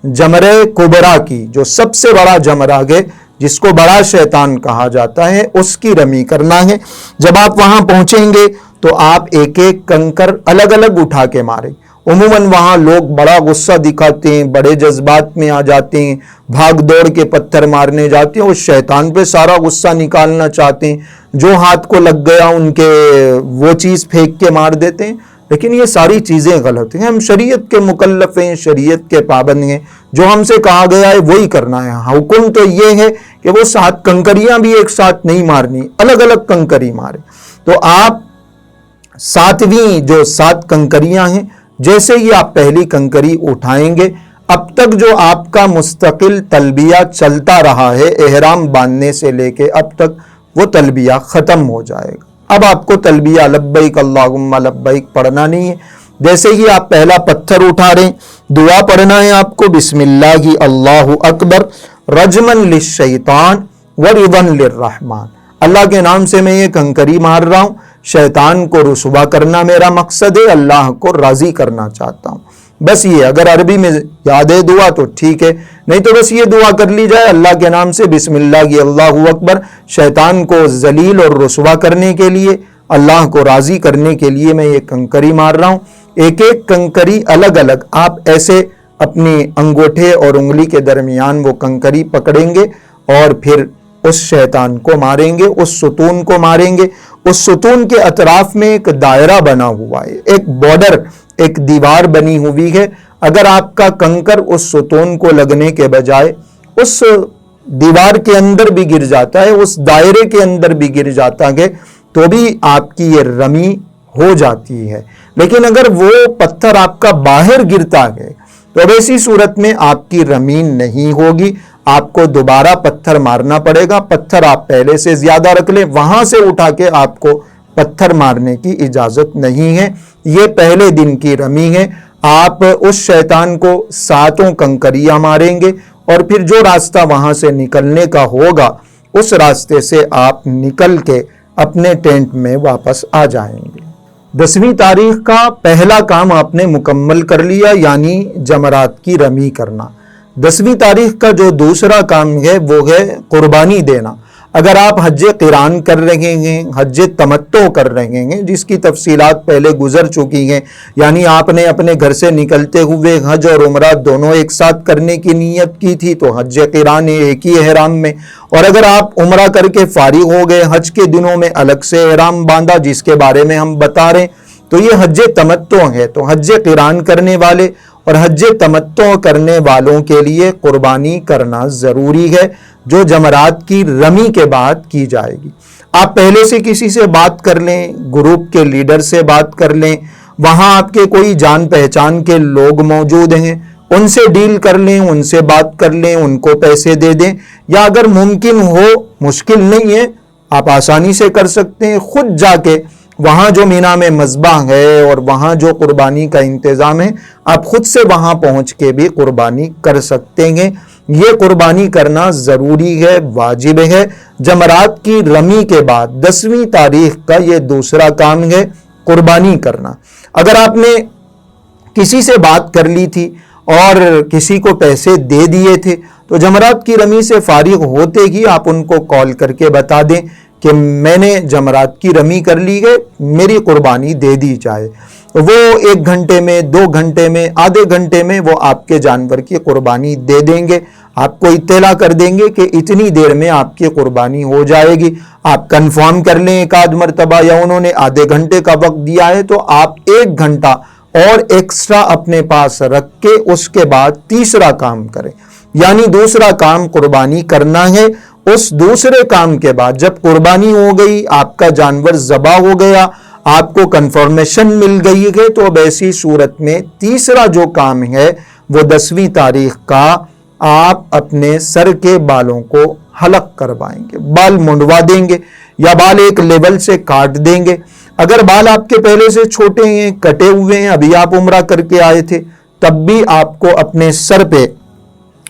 جمرہ کبریٰ کی، جو سب سے بڑا جمرہ ہے، جس کو بڑا شیطان کہا جاتا ہے، اس کی رمی کرنا ہے. جب آپ وہاں پہنچیں گے تو آپ ایک ایک کنکر الگ الگ اٹھا کے ماریں. عموماً وہاں لوگ بڑا غصہ دکھاتے ہیں، بڑے جذبات میں آ جاتے ہیں، بھاگ دوڑ کے پتھر مارنے جاتے ہیں، اس شیطان پہ سارا غصہ نکالنا چاہتے ہیں، جو ہاتھ کو لگ گیا ان کے وہ چیز پھینک کے مار دیتے ہیں. لیکن یہ ساری چیزیں غلط ہیں. ہم شریعت کے مکلف ہیں، شریعت کے پابند ہیں، جو ہم سے کہا گیا ہے وہی کرنا ہے. حکم تو یہ ہے کہ وہ 7 کنکریاں بھی ایک ساتھ نہیں مارنی، الگ الگ کنکری مارے. تو آپ 7ویں جو 7 کنکریاں ہیں، جیسے ہی آپ پہلی کنکری اٹھائیں گے، اب تک جو آپ کا مستقل تلبیہ چلتا رہا ہے، احرام باندھنے سے لے کے اب تک، وہ تلبیہ ختم ہو جائے گا. اب آپ کو تلبیہ لبیک اللہم لبیک پڑھنا نہیں ہے. جیسے ہی آپ پہلا پتھر اٹھا رہے ہیں، دعا پڑھنا ہے آپ کو، بسم اللہ اللہ اکبر رجمن للشیطان ورضن للرحمن. اللہ کے نام سے میں یہ کنکری مار رہا ہوں، شیطان کو رسوا کرنا میرا مقصد ہے، اللہ کو راضی کرنا چاہتا ہوں. بس یہ اگر عربی میں یاد ہے دعا تو ٹھیک ہے، نہیں تو بس یہ دعا کر لی جائے اللہ کے نام سے، بسم اللہ اللہ اکبر. شیطان کو ذلیل اور رسوا کرنے کے لیے، اللہ کو راضی کرنے کے لیے میں یہ کنکری مار رہا ہوں. ایک ایک کنکری الگ الگ آپ ایسے اپنی انگوٹھے اور انگلی کے درمیان وہ کنکری پکڑیں گے، اور پھر اس شیطان کو ماریں گے، اس ستون کو ماریں گے. اس ستون کے اطراف میں ایک دائرہ بنا ہوا ہے، ایک بارڈر، ایک دیوار بنی ہوئی ہے. اگر آپ کا کنکر اس ستون کو لگنے کے بجائے اس دیوار کے اندر بھی گر جاتا ہے، اس دائرے کے اندر بھی گر جاتا ہے، تو بھی آپ کی یہ رمی ہو جاتی ہے. لیکن اگر وہ پتھر آپ کا باہر گرتا ہے تو اب ایسی صورت میں آپ کی رمی نہیں ہوگی، آپ کو دوبارہ پتھر مارنا پڑے گا. پتھر آپ پہلے سے زیادہ رکھ لیں، وہاں سے اٹھا کے آپ کو پتھر مارنے کی اجازت نہیں ہے. یہ پہلے دن کی رمی ہے. آپ اس شیطان کو 7 کنکریاں ماریں گے، اور پھر جو راستہ وہاں سے نکلنے کا ہوگا اس راستے سے آپ نکل کے اپنے ٹینٹ میں واپس آ جائیں گے. 10ویں تاریخ کا پہلا کام آپ نے مکمل کر لیا، یعنی جمرات کی رمی کرنا. 10ویں تاریخ کا جو دوسرا کام ہے وہ ہے قربانی دینا. اگر آپ حج قران کر رہے ہیں، حج تمتع کر رہے ہیں، جس کی تفصیلات پہلے گزر چکی ہیں، یعنی آپ نے اپنے گھر سے نکلتے ہوئے حج اور عمرہ دونوں ایک ساتھ کرنے کی نیت کی تھی تو حج قران ایک ہی احرام میں، اور اگر آپ عمرہ کر کے فارغ ہو گئے، حج کے دنوں میں الگ سے احرام باندھا جس کے بارے میں ہم بتا رہے ہیں، تو یہ حج تمتع ہے. تو حج قران کرنے والے اور حج تمتع کرنے والوں کے لیے قربانی کرنا ضروری ہے، جو جمرات کی رمی کے بعد کی جائے گی. آپ پہلے سے کسی سے بات کر لیں، گروپ کے لیڈر سے بات کر لیں، وہاں آپ کے کوئی جان پہچان کے لوگ موجود ہیں، ان سے ڈیل کر لیں، ان سے بات کر لیں، ان کو پیسے دے دیں. یا اگر ممکن ہو، مشکل نہیں ہے، آپ آسانی سے کر سکتے ہیں، خود جا کے وہاں جو مینا میں مذبح ہے اور وہاں جو قربانی کا انتظام ہے، آپ خود سے وہاں پہنچ کے بھی قربانی کر سکتے ہیں. یہ قربانی کرنا ضروری ہے، واجب ہے. جمرات کی رمی کے بعد 10ویں تاریخ کا یہ دوسرا کام ہے، قربانی کرنا. اگر آپ نے کسی سے بات کر لی تھی اور کسی کو پیسے دے دیے تھے تو جمرات کی رمی سے فارغ ہوتے ہی آپ ان کو کال کر کے بتا دیں کہ میں نے جمرات کی رمی کر لی ہے، میری قربانی دے دی جائے۔ وہ 1 گھنٹے میں، 2 گھنٹے میں، آدھے گھنٹے میں وہ آپ کے جانور کی قربانی دے دیں گے، آپ کو اطلاع کر دیں گے کہ اتنی دیر میں آپ کی قربانی ہو جائے گی۔ آپ کنفرم کر لیں ایک آدھ مرتبہ، یا انہوں نے آدھے گھنٹے کا وقت دیا ہے تو آپ 1 گھنٹہ اور ایکسٹرا اپنے پاس رکھ کے اس کے بعد تیسرا کام کریں، یعنی دوسرا کام قربانی کرنا ہے۔ اس دوسرے کام کے بعد جب قربانی ہو گئی، آپ کا جانور ذبح ہو گیا، آپ کو کنفرمیشن مل گئی ہے، تو اب ایسی صورت میں تیسرا جو کام ہے وہ 10ویں تاریخ کا آپ اپنے سر کے بالوں کو حلق کروائیں گے، بال منڈوا دیں گے یا بال ایک لیول سے کاٹ دیں گے۔ اگر بال آپ کے پہلے سے چھوٹے ہیں، کٹے ہوئے ہیں، ابھی آپ عمرہ کر کے آئے تھے، تب بھی آپ کو اپنے سر پہ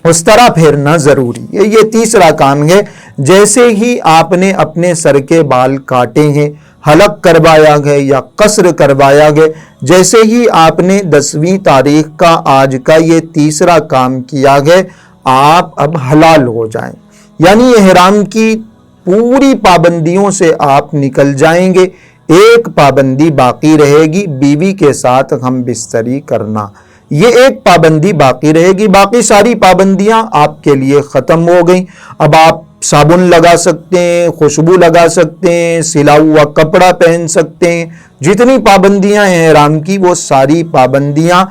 اس طرح پھیرنا ضروری ہے۔ یہ تیسرا کام ہے۔ جیسے ہی آپ نے اپنے سر کے بال کاٹے ہیں، حلق کروایا گیا یا قصر کروایا گیا، جیسے ہی آپ نے 10ویں تاریخ کا آج کا یہ تیسرا کام کیا گیا، آپ اب حلال ہو جائیں، یعنی احرام کی پوری پابندیوں سے آپ نکل جائیں گے۔ ایک پابندی باقی رہے گی، بیوی کے ساتھ ہم بستری کرنا، یہ ایک پابندی باقی رہے گی، باقی ساری پابندیاں آپ کے لیے ختم ہو گئیں۔ اب آپ صابن لگا سکتے ہیں، خوشبو لگا سکتے ہیں، سلا ہوا کپڑا پہن سکتے ہیں، جتنی پابندیاں ہیں احرام کی وہ ساری پابندیاں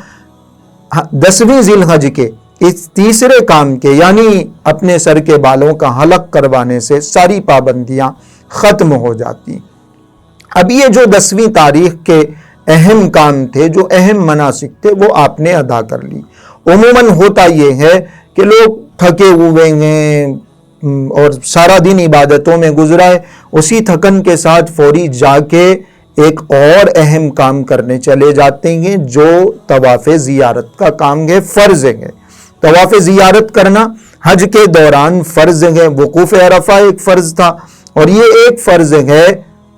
10ویں ذی الحج کے اس تیسرے کام کے یعنی اپنے سر کے بالوں کا حلق کروانے سے ساری پابندیاں ختم ہو جاتی۔ اب یہ جو 10ویں تاریخ کے اہم کام تھے، جو اہم مناسک تھے، وہ آپ نے ادا کر لی۔ عموماً ہوتا یہ ہے کہ لوگ تھکے ہوئے ہیں اور سارا دن عبادتوں میں گزرا ہے، اسی تھکن کے ساتھ فوری جا کے ایک اور اہم کام کرنے چلے جاتے ہیں جو طواف زیارت کا کام ہے، فرض ہے۔ طواف زیارت کرنا حج کے دوران فرض ہے، وقوف عرفہ ایک فرض تھا اور یہ ایک فرض ہے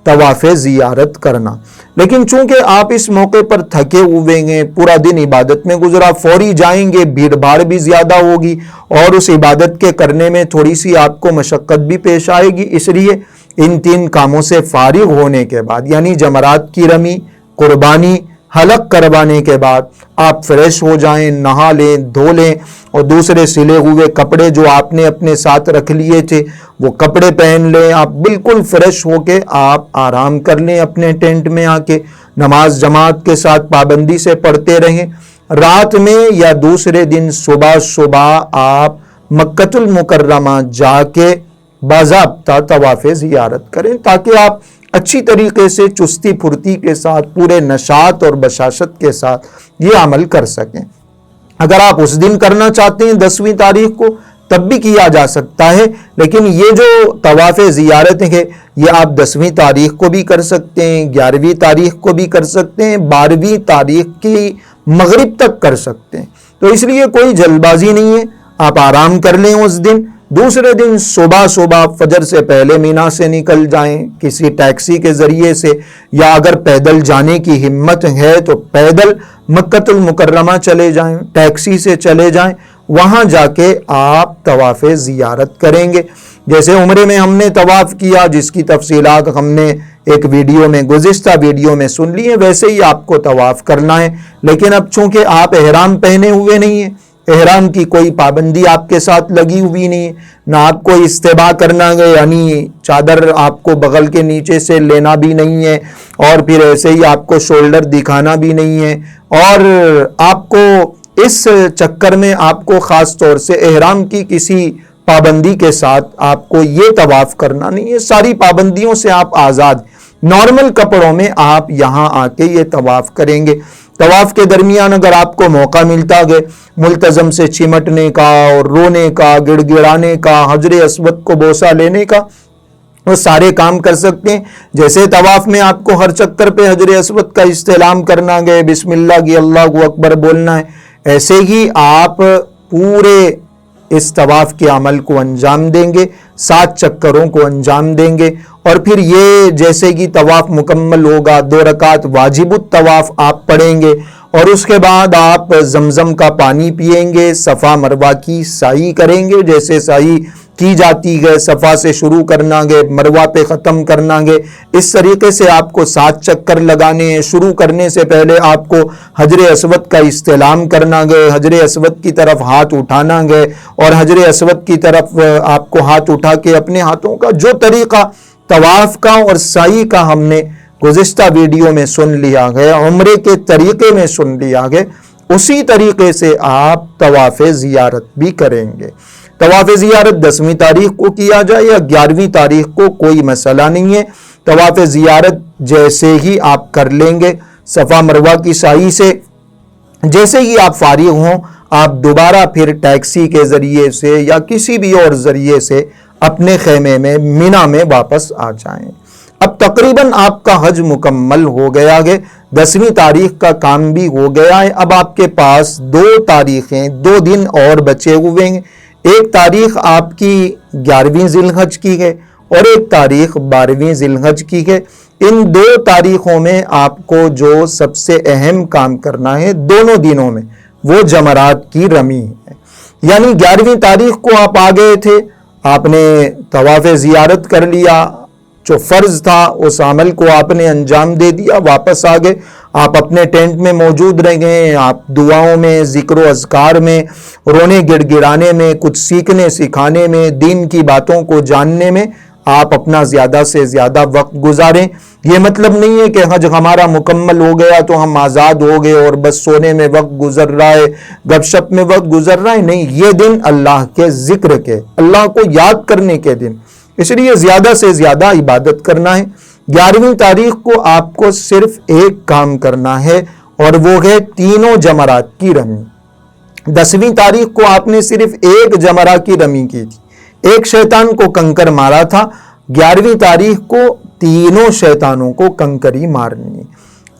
طواف زیارت کرنا۔ لیکن چونکہ آپ اس موقع پر تھکے ہوئے ہیں، پورا دن عبادت میں گزرا، فوری جائیں گے، بھیڑ بھاڑ بھی زیادہ ہوگی اور اس عبادت کے کرنے میں تھوڑی سی آپ کو مشقت بھی پیش آئے گی، اس لیے ان 3 کاموں سے فارغ ہونے کے بعد یعنی جمرات کی رمی، قربانی، حلق کروانے کے بعد آپ فریش ہو جائیں، نہا لیں، دھو لیں اور دوسرے سلے ہوئے کپڑے جو آپ نے اپنے ساتھ رکھ لیے تھے وہ کپڑے پہن لیں، آپ بالکل فریش ہو کے آپ آرام کر لیں، اپنے ٹینٹ میں آ کے نماز جماعت کے ساتھ پابندی سے پڑھتے رہیں۔ رات میں یا دوسرے دن صبح آپ مکۃ المکرمہ جا کے باضابطہ طواف زیارت کریں تاکہ آپ اچھی طریقے سے چستی پھرتی کے ساتھ پورے نشاط اور بشاشت کے ساتھ یہ عمل کر سکیں۔ اگر آپ اس دن کرنا چاہتے ہیں 10ویں تاریخ کو تب بھی کیا جا سکتا ہے، لیکن یہ جو طواف زیارت ہے یہ آپ 10ویں تاریخ کو بھی کر سکتے ہیں، 11ویں تاریخ کو بھی کر سکتے ہیں، 12ویں تاریخ کی مغرب تک کر سکتے ہیں۔ تو اس لیے کوئی جلد بازی نہیں ہے، آپ آرام کر لیں اس دن۔ دوسرے دن صبح فجر سے پہلے مینا سے نکل جائیں کسی ٹیکسی کے ذریعے سے، یا اگر پیدل جانے کی ہمت ہے تو پیدل مکۃ المکرمہ چلے جائیں، ٹیکسی سے چلے جائیں، وہاں جا کے آپ طواف زیارت کریں گے۔ جیسے عمرے میں ہم نے طواف کیا جس کی تفصیلات ہم نے ایک ویڈیو میں گزشتہ ویڈیو میں سن لی ہے، ویسے ہی آپ کو طواف کرنا ہے۔ لیکن اب چونکہ آپ احرام پہنے ہوئے نہیں ہیں، احرام کی کوئی پابندی آپ کے ساتھ لگی ہوئی نہیں ہے، نہ آپ کو استباء کرنا ہے یعنی چادر آپ کو بغل کے نیچے سے لینا بھی نہیں ہے، اور پھر ایسے ہی آپ کو شولڈر دکھانا بھی نہیں ہے، اور آپ کو اس چکر میں آپ کو خاص طور سے احرام کی کسی پابندی کے ساتھ آپ کو یہ طواف کرنا نہیں ہے، ساری پابندیوں سے آپ آزاد، نارمل کپڑوں میں آپ یہاں آ کے یہ طواف کریں گے۔ طواف کے درمیان اگر آپ کو موقع ملتا ہے ملتزم سے چمٹنے کا اور رونے کا، گڑ گڑانے کا، حجر اسود کو بوسہ لینے کا، وہ سارے کام کر سکتے ہیں۔ جیسے طواف میں آپ کو ہر چکر پہ حجر اسود کا استعلام کرنا ہے، بسم اللہ کی اللہ اکبر بولنا ہے، ایسے ہی آپ پورے اس طواف کے عمل کو انجام دیں گے، 7 چکروں کو انجام دیں گے، اور پھر یہ جیسے کہ طواف مکمل ہوگا 2 رکعت واجب الطواف آپ پڑھیں گے، اور اس کے بعد آپ زمزم کا پانی پئیں گے، صفا مروہ کی سعی کریں گے، جیسے سعی کی جاتی ہے، صفا سے شروع کرنا گے، مروہ پہ ختم کرنا گے، اس طریقے سے آپ کو 7 چکر لگانے ہیں۔ شروع کرنے سے پہلے آپ کو حجر اسود کا استلام کرنا گے، حجر اسود کی طرف ہاتھ اٹھانا گے، اور حجر اسود کی طرف آپ کو ہاتھ اٹھا کے اپنے ہاتھوں کا جو طریقہ طواف کا اور سعی کا ہم نے گزشتہ ویڈیو میں سن لیا ہے، عمرے کے طریقے میں سن لیا ہے، اسی طریقے سے آپ طواف زیارت بھی کریں گے۔ طواف زیارت 10ویں تاریخ کو کیا جائے یا 11ویں تاریخ کو کوئی مسئلہ نہیں ہے۔ طواف زیارت جیسے ہی آپ کر لیں گے صفا مروہ کی سعی سے، جیسے ہی آپ فارغ ہوں، آپ دوبارہ پھر ٹیکسی کے ذریعے سے یا کسی بھی اور ذریعے سے اپنے خیمے میں منی میں واپس آ جائیں۔ اب تقریباً آپ کا حج مکمل ہو گیا ہے، 10ویں تاریخ کا کام بھی ہو گیا ہے۔ اب آپ کے پاس 2 تاریخیں، 2 دن اور بچے ہوئے ہیں۔ ایک تاریخ آپ کی 11ویں ذی الحج کی ہے اور ایک تاریخ 12ویں ذی الحج کی ہے۔ ان 2 تاریخوں میں آپ کو جو سب سے اہم کام کرنا ہے دونوں دنوں میں، وہ جمرات کی رمی ہے۔ یعنی 11ویں تاریخ کو آپ آ گئے تھے، آپ نے طواف زیارت کر لیا، جو فرض تھا اس عمل کو آپ نے انجام دے دیا، واپس آ گئے، آپ اپنے ٹینٹ میں موجود رہ گئے، آپ دعاؤں میں، ذکر و اذکار میں، رونے گڑ گڑانے میں، کچھ سیکھنے سکھانے میں، دین کی باتوں کو جاننے میں آپ اپنا زیادہ سے زیادہ وقت گزاریں۔ یہ مطلب نہیں ہے کہ حج ہمارا مکمل ہو گیا تو ہم آزاد ہو گئے اور بس سونے میں وقت گزر رہا ہے، گپ شپ میں وقت گزر رہا ہے، نہیں، یہ دن اللہ کے ذکر کے، اللہ کو یاد کرنے کے دن، اس لیے زیادہ سے زیادہ عبادت کرنا ہے۔ 11ویں تاریخ کو آپ کو صرف ایک کام کرنا ہے اور وہ ہے تینوں جمرات کی رمی۔ 10ویں تاریخ کو آپ نے صرف ایک جمرہ کی رمی کی تھی، ایک شیطان کو کنکر مارا تھا۔ 11ویں تاریخ کو تینوں شیطانوں کو کنکری مارنی ہے۔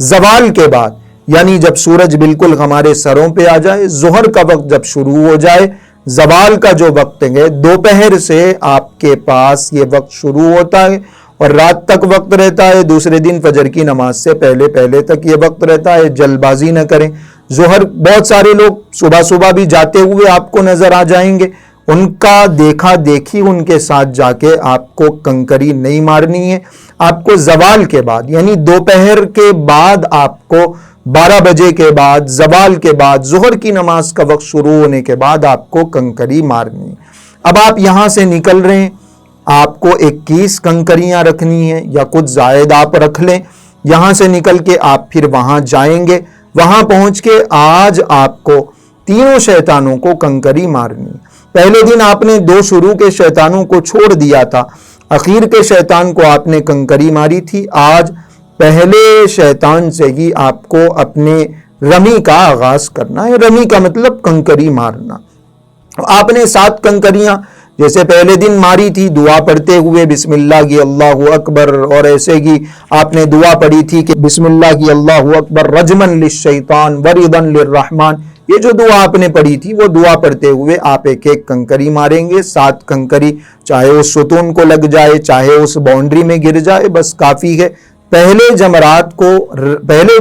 زوال کے بعد، یعنی جب سورج بالکل ہمارے سروں پہ آ جائے، ظہر کا وقت جب شروع ہو جائے، زوال کا جو وقت ہے دوپہر سے آپ کے پاس یہ وقت شروع ہوتا ہے اور رات تک وقت رہتا ہے۔ دوسرے دن فجر کی نماز سے پہلے تک یہ وقت رہتا ہے، جلد بازی نہ کریں۔ ظہر بہت سارے لوگ صبح بھی جاتے ہوئے آپ کو نظر آ جائیں گے، ان کا دیکھا دیکھی ان کے ساتھ جا کے آپ کو کنکری نہیں مارنی ہے۔ آپ کو زوال کے بعد، یعنی دوپہر کے بعد، آپ کو 12 بجے کے بعد، زوال کے بعد، ظہر کی نماز کا وقت شروع ہونے کے بعد آپ کو کنکری مارنی ہے۔ اب آپ یہاں سے نکل رہے ہیں، آپ کو 21 کنکریاں رکھنی ہیں یا کچھ زائد آپ رکھ لیں۔ یہاں سے نکل کے آپ پھر وہاں جائیں گے، وہاں پہنچ کے آج آپ کو تینوں شیطانوں کو کنکری مارنی ہے۔ پہلے دن آپ نے 2 شروع کے شیطانوں کو چھوڑ دیا تھا، اخیر کے شیطان کو آپ نے کنکری ماری تھی۔ آج پہلے شیطان سے ہی آپ کو اپنے رمی کا آغاز کرنا ہے۔ رمی کا مطلب کنکری مارنا۔ آپ نے 7 کنکریاں جیسے پہلے دن ماری تھی، دعا پڑھتے ہوئے بسم اللہ کی اللہ اکبر، اور ایسے ہی آپ نے دعا پڑھی تھی کہ بسم اللہ کی اللہ اکبر رجمن للشیطان وردن للرحمن، یہ جو دعا آپ نے پڑھی تھی وہ دعا پڑھتے ہوئے آپ ایک ایک کنکری ماریں گے۔ 7 کنکری، چاہے اس ستون کو لگ جائے، چاہے اس باؤنڈری میں گر جائے، بس کافی ہے۔ پہلے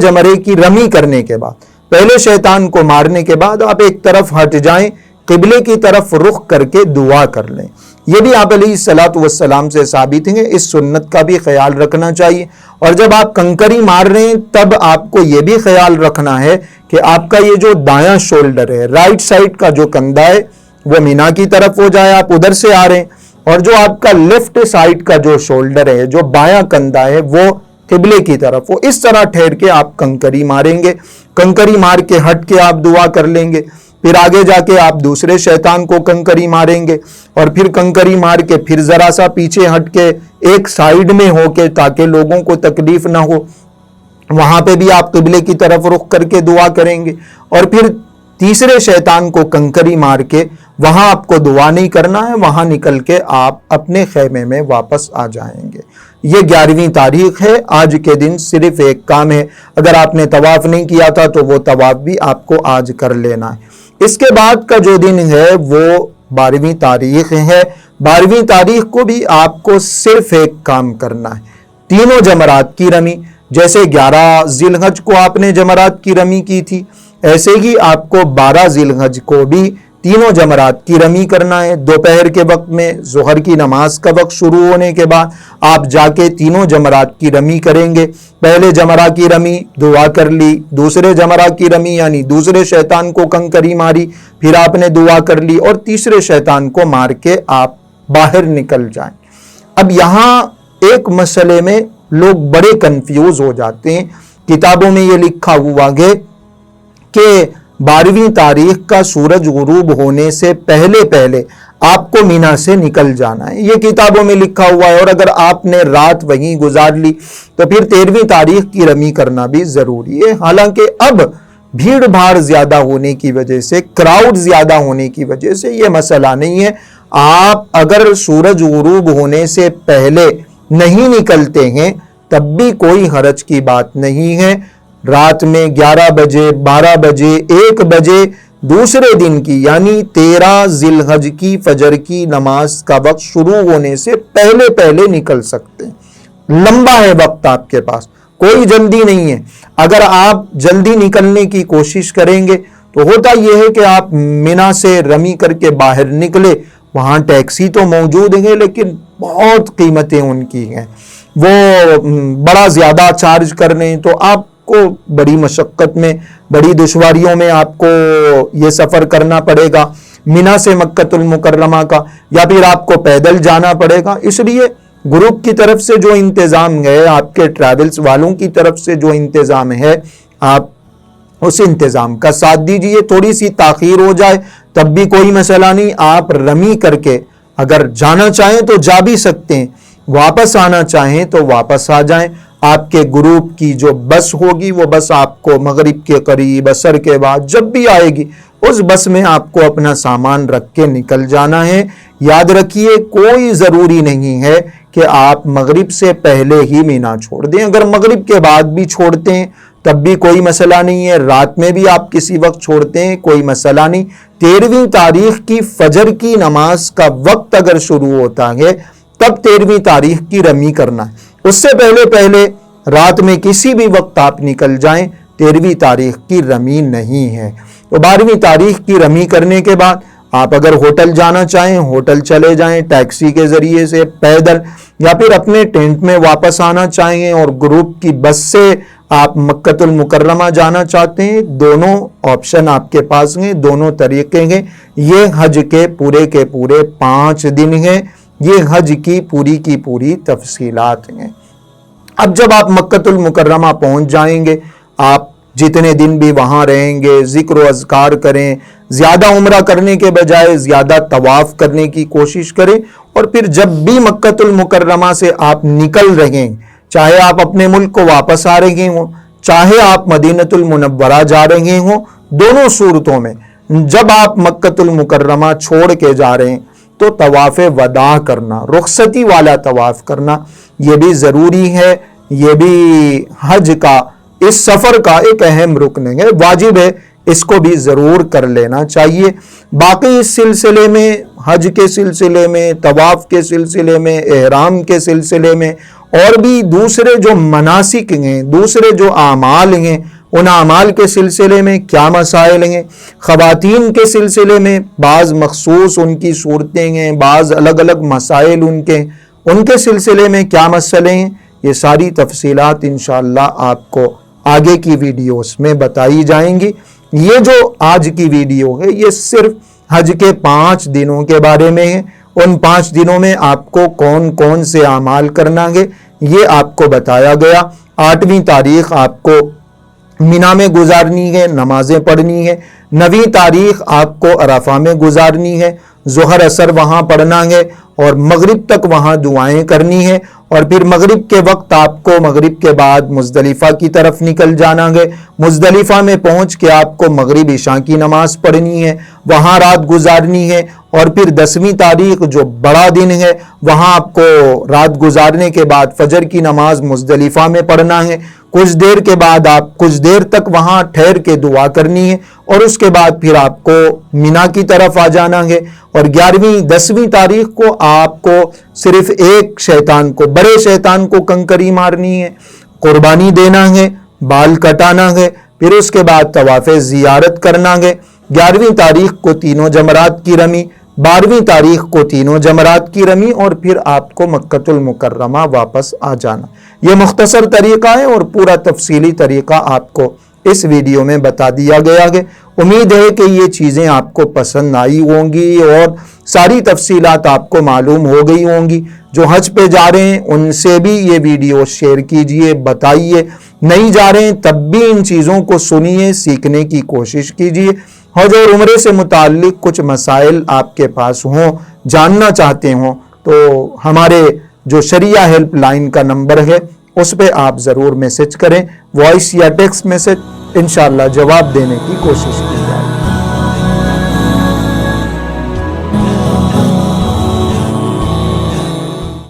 جمرے کی رمی کرنے کے بعد، پہلے شیطان کو مارنے کے بعد آپ ایک طرف ہٹ جائیں، قبلے کی طرف رخ کر کے دعا کر لیں۔ یہ بھی آپ علیہ الصلوۃ والسلام سے ثابت ہے، اس سنت کا بھی خیال رکھنا چاہیے۔ اور جب آپ کنکری مار رہے ہیں تب آپ کو یہ بھی خیال رکھنا ہے کہ آپ کا یہ جو دایاں شولڈر ہے، رائٹ سائڈ کا جو کندھا ہے، وہ مینا کی طرف ہو جائے، آپ ادھر سے آ رہے ہیں، اور جو آپ کا لیفٹ سائڈ کا جو شولڈر ہے، جو بایاں کندھا ہے، وہ قبلے کی طرف ہو۔ اس طرح ٹھہر کے آپ کنکری ماریں گے، کنکری مار کے ہٹ کے آپ دعا کر لیں گے۔ پھر آگے جا کے آپ دوسرے شیطان کو کنکری ماریں گے، اور پھر کنکری مار کے پھر ذرا سا پیچھے ہٹ کے ایک سائیڈ میں ہو کے، تاکہ لوگوں کو تکلیف نہ ہو، وہاں پہ بھی آپ قبلے کی طرف رخ کر کے دعا کریں گے۔ اور پھر تیسرے شیطان کو کنکری مار کے وہاں آپ کو دعا نہیں کرنا ہے، وہاں نکل کے آپ اپنے خیمے میں واپس آ جائیں گے۔ یہ 11ویں تاریخ ہے۔ آج کے دن صرف ایک کام ہے، اگر آپ نے طواف نہیں کیا تھا تو وہ طواف بھی آپ کو آج کر لینا ہے۔ اس کے بعد کا جو دن ہے وہ 12ویں تاریخ ہے۔ 12ویں تاریخ کو بھی آپ کو صرف ایک کام کرنا ہے، تینوں جمرات کی رمی۔ جیسے 11 ذی الحج کو آپ نے جمرات کی رمی کی تھی، ایسے ہی آپ کو 12 ذی الحج کو بھی تینوں جمرات کی رمی کرنا ہے۔ دوپہر کے وقت میں ظہر کی نماز کا وقت شروع ہونے کے بعد آپ جا کے تینوں جمرات کی رمی کریں گے۔ پہلے جمرہ کی رمی دعا کر لی، دوسرے جمرہ کی رمی یعنی دوسرے شیطان کو کنکری ماری، پھر آپ نے دعا کر لی اور تیسرے شیطان کو مار کے آپ باہر نکل جائیں۔ اب یہاں ایک مسئلے میں لوگ بڑے کنفیوز ہو جاتے ہیں۔ کتابوں میں یہ لکھا ہوا ہے کہ 12ویں تاریخ کا سورج غروب ہونے سے پہلے آپ کو مینا سے نکل جانا ہے، یہ کتابوں میں لکھا ہوا ہے، اور اگر آپ نے رات وہیں گزار لی تو پھر 13ویں تاریخ کی رمی کرنا بھی ضروری ہے۔ حالانکہ اب بھیڑ بھاڑ زیادہ ہونے کی وجہ سے، کراؤڈ زیادہ ہونے کی وجہ سے یہ مسئلہ نہیں ہے۔ آپ اگر سورج غروب ہونے سے پہلے نہیں نکلتے ہیں تب بھی کوئی حرج کی بات نہیں ہے۔ رات میں 11 بجے، 12 بجے، 1 بجے دوسرے دن کی یعنی 13 ذی الحج کی فجر کی نماز کا وقت شروع ہونے سے پہلے نکل سکتے ہیں۔ لمبا ہے وقت آپ کے پاس، کوئی جلدی نہیں ہے۔ اگر آپ جلدی نکلنے کی کوشش کریں گے تو ہوتا یہ ہے کہ آپ مینا سے رمی کر کے باہر نکلے، وہاں ٹیکسی تو موجود ہیں لیکن بہت قیمتیں ان کی ہیں، وہ بڑا زیادہ چارج کر رہے ہیں، تو آپ کو بڑی مشقت میں، بڑی دشواریوں میں آپ کو یہ سفر کرنا پڑے گا مینا سے مکۃ المکرمہ کا، یا پھر آپ کو پیدل جانا پڑے گا۔ اس لیے گروپ کی طرف سے جو انتظام ہے، آپ کے ٹریولز والوں کی طرف سے جو انتظام ہے، آپ اس انتظام کا ساتھ دیجئے۔ تھوڑی سی تاخیر ہو جائے تب بھی کوئی مسئلہ نہیں، آپ رمی کر کے اگر جانا چاہیں تو جا بھی سکتے ہیں، واپس آنا چاہیں تو واپس آ جائیں۔ آپ کے گروپ کی جو بس ہوگی وہ بس آپ کو مغرب کے قریب، عصر کے بعد جب بھی آئے گی، اس بس میں آپ کو اپنا سامان رکھ کے نکل جانا ہے۔ یاد رکھیے کوئی ضروری نہیں ہے کہ آپ مغرب سے پہلے ہی مینا چھوڑ دیں، اگر مغرب کے بعد بھی چھوڑتے ہیں تب بھی کوئی مسئلہ نہیں ہے، رات میں بھی آپ کسی وقت چھوڑتے ہیں کوئی مسئلہ نہیں۔ 13ویں تاریخ کی فجر کی نماز کا وقت اگر شروع ہوتا ہے تب 13ویں تاریخ کی رمی کرنا ہے، اس سے پہلے رات میں کسی بھی وقت آپ نکل جائیں، 13ویں تاریخ کی رمی نہیں ہے۔ تو 12ویں تاریخ کی رمی کرنے کے بعد آپ اگر ہوٹل جانا چاہیں ہوٹل چلے جائیں، ٹیکسی کے ذریعے سے، پیدل، یا پھر اپنے ٹینٹ میں واپس آنا چاہیں اور گروپ کی بس سے آپ مکۃ المکرمہ جانا چاہتے ہیں، دونوں آپشن آپ کے پاس ہیں، دونوں طریقے ہیں۔ یہ حج کے پورے 5 دن ہیں، یہ حج کی پوری تفصیلات ہیں۔ اب جب آپ مکۃ المکرمہ پہنچ جائیں گے، آپ جتنے دن بھی وہاں رہیں گے ذکر و اذکار کریں، زیادہ عمرہ کرنے کے بجائے زیادہ طواف کرنے کی کوشش کریں، اور پھر جب بھی مکۃ المکرمہ سے آپ نکل رہے ہیں، چاہے آپ اپنے ملک کو واپس آ رہے ہوں، چاہے آپ مدینہ المنورہ جا رہے ہوں، دونوں صورتوں میں جب آپ مکۃ المکرمہ چھوڑ کے جا رہے ہیں تو طواف وداع کرنا، رخصتی والا طواف کرنا، یہ بھی ضروری ہے، یہ بھی حج کا، اس سفر کا ایک اہم رکن ہے، واجب ہے، اس کو بھی ضرور کر لینا چاہیے۔ باقی اس سلسلے میں، حج کے سلسلے میں، طواف کے سلسلے میں، احرام کے سلسلے میں، اور بھی دوسرے جو مناسک ہیں، دوسرے جو اعمال ہیں، ان اعمال کے سلسلے میں کیا مسائل ہیں، خواتین کے سلسلے میں بعض مخصوص ان کی صورتیں ہیں، بعض الگ الگ مسائل ان کے سلسلے میں کیا مسئلے ہیں، یہ ساری تفصیلات انشاءاللہ آپ کو آگے کی ویڈیوز میں بتائی جائیں گی۔ یہ جو آج کی ویڈیو ہے یہ صرف حج کے 5 دنوں کے بارے میں ہے، ان 5 دنوں میں آپ کو کون سے اعمال کرنا ہے یہ آپ کو بتایا گیا۔ 8ویں تاریخ آپ کو مینا میں گزارنی ہے، نمازیں پڑھنی ہے۔ 9ویں تاریخ آپ کو عرفہ میں گزارنی ہے، ظہر اثر وہاں پڑھنا ہے اور مغرب تک وہاں دعائیں کرنی ہے، اور پھر مغرب کے وقت آپ کو مغرب کے بعد مزدلفہ کی طرف نکل جانا ہے۔ مزدلفہ میں پہنچ کے آپ کو مغرب عشاء کی نماز پڑھنی ہے، وہاں رات گزارنی ہے، اور پھر 10ویں تاریخ جو بڑا دن ہے وہاں آپ کو رات گزارنے کے بعد فجر کی نماز مزدلفہ میں پڑھنا ہے۔ کچھ دیر کے بعد آپ کچھ دیر تک وہاں ٹھہر کے دعا کرنی ہے، اور اس کے بعد پھر آپ کو مینا کی طرف آ جانا ہے۔ اور 10ویں تاریخ کو آپ کو صرف ایک شیطان کو، بڑے شیطان کو کنکری مارنی ہے، قربانی دینا ہے، بال کٹانا ہے، پھر اس کے بعد طواف زیارت کرنا ہے۔ 11ویں تاریخ کو تینوں جمرات کی رمی، 12ویں تاریخ کو تینوں جمرات کی رمی، اور پھر آپ کو مکہ المکرمہ واپس آ جانا۔ یہ مختصر طریقہ ہے اور پورا تفصیلی طریقہ آپ کو اس ویڈیو میں بتا دیا گیا ہے۔ امید ہے کہ یہ چیزیں آپ کو پسند آئی ہوں گی اور ساری تفصیلات آپ کو معلوم ہو گئی ہوں گی۔ جو حج پہ جا رہے ہیں ان سے بھی یہ ویڈیو شیئر کیجئے، بتائیے، نہیں جا رہے ہیں تب بھی ان چیزوں کو سنیے، سیکھنے کی کوشش کیجئے۔ حج اور عمرے سے متعلق کچھ مسائل آپ کے پاس ہوں، جاننا چاہتے ہوں، تو ہمارے جو شریعہ ہیلپ لائن کا نمبر ہے اس پہ آپ ضرور میسج کریں، وائس یا ٹیکسٹ میسج، انشاءاللہ جواب دینے کی کوشش کریں۔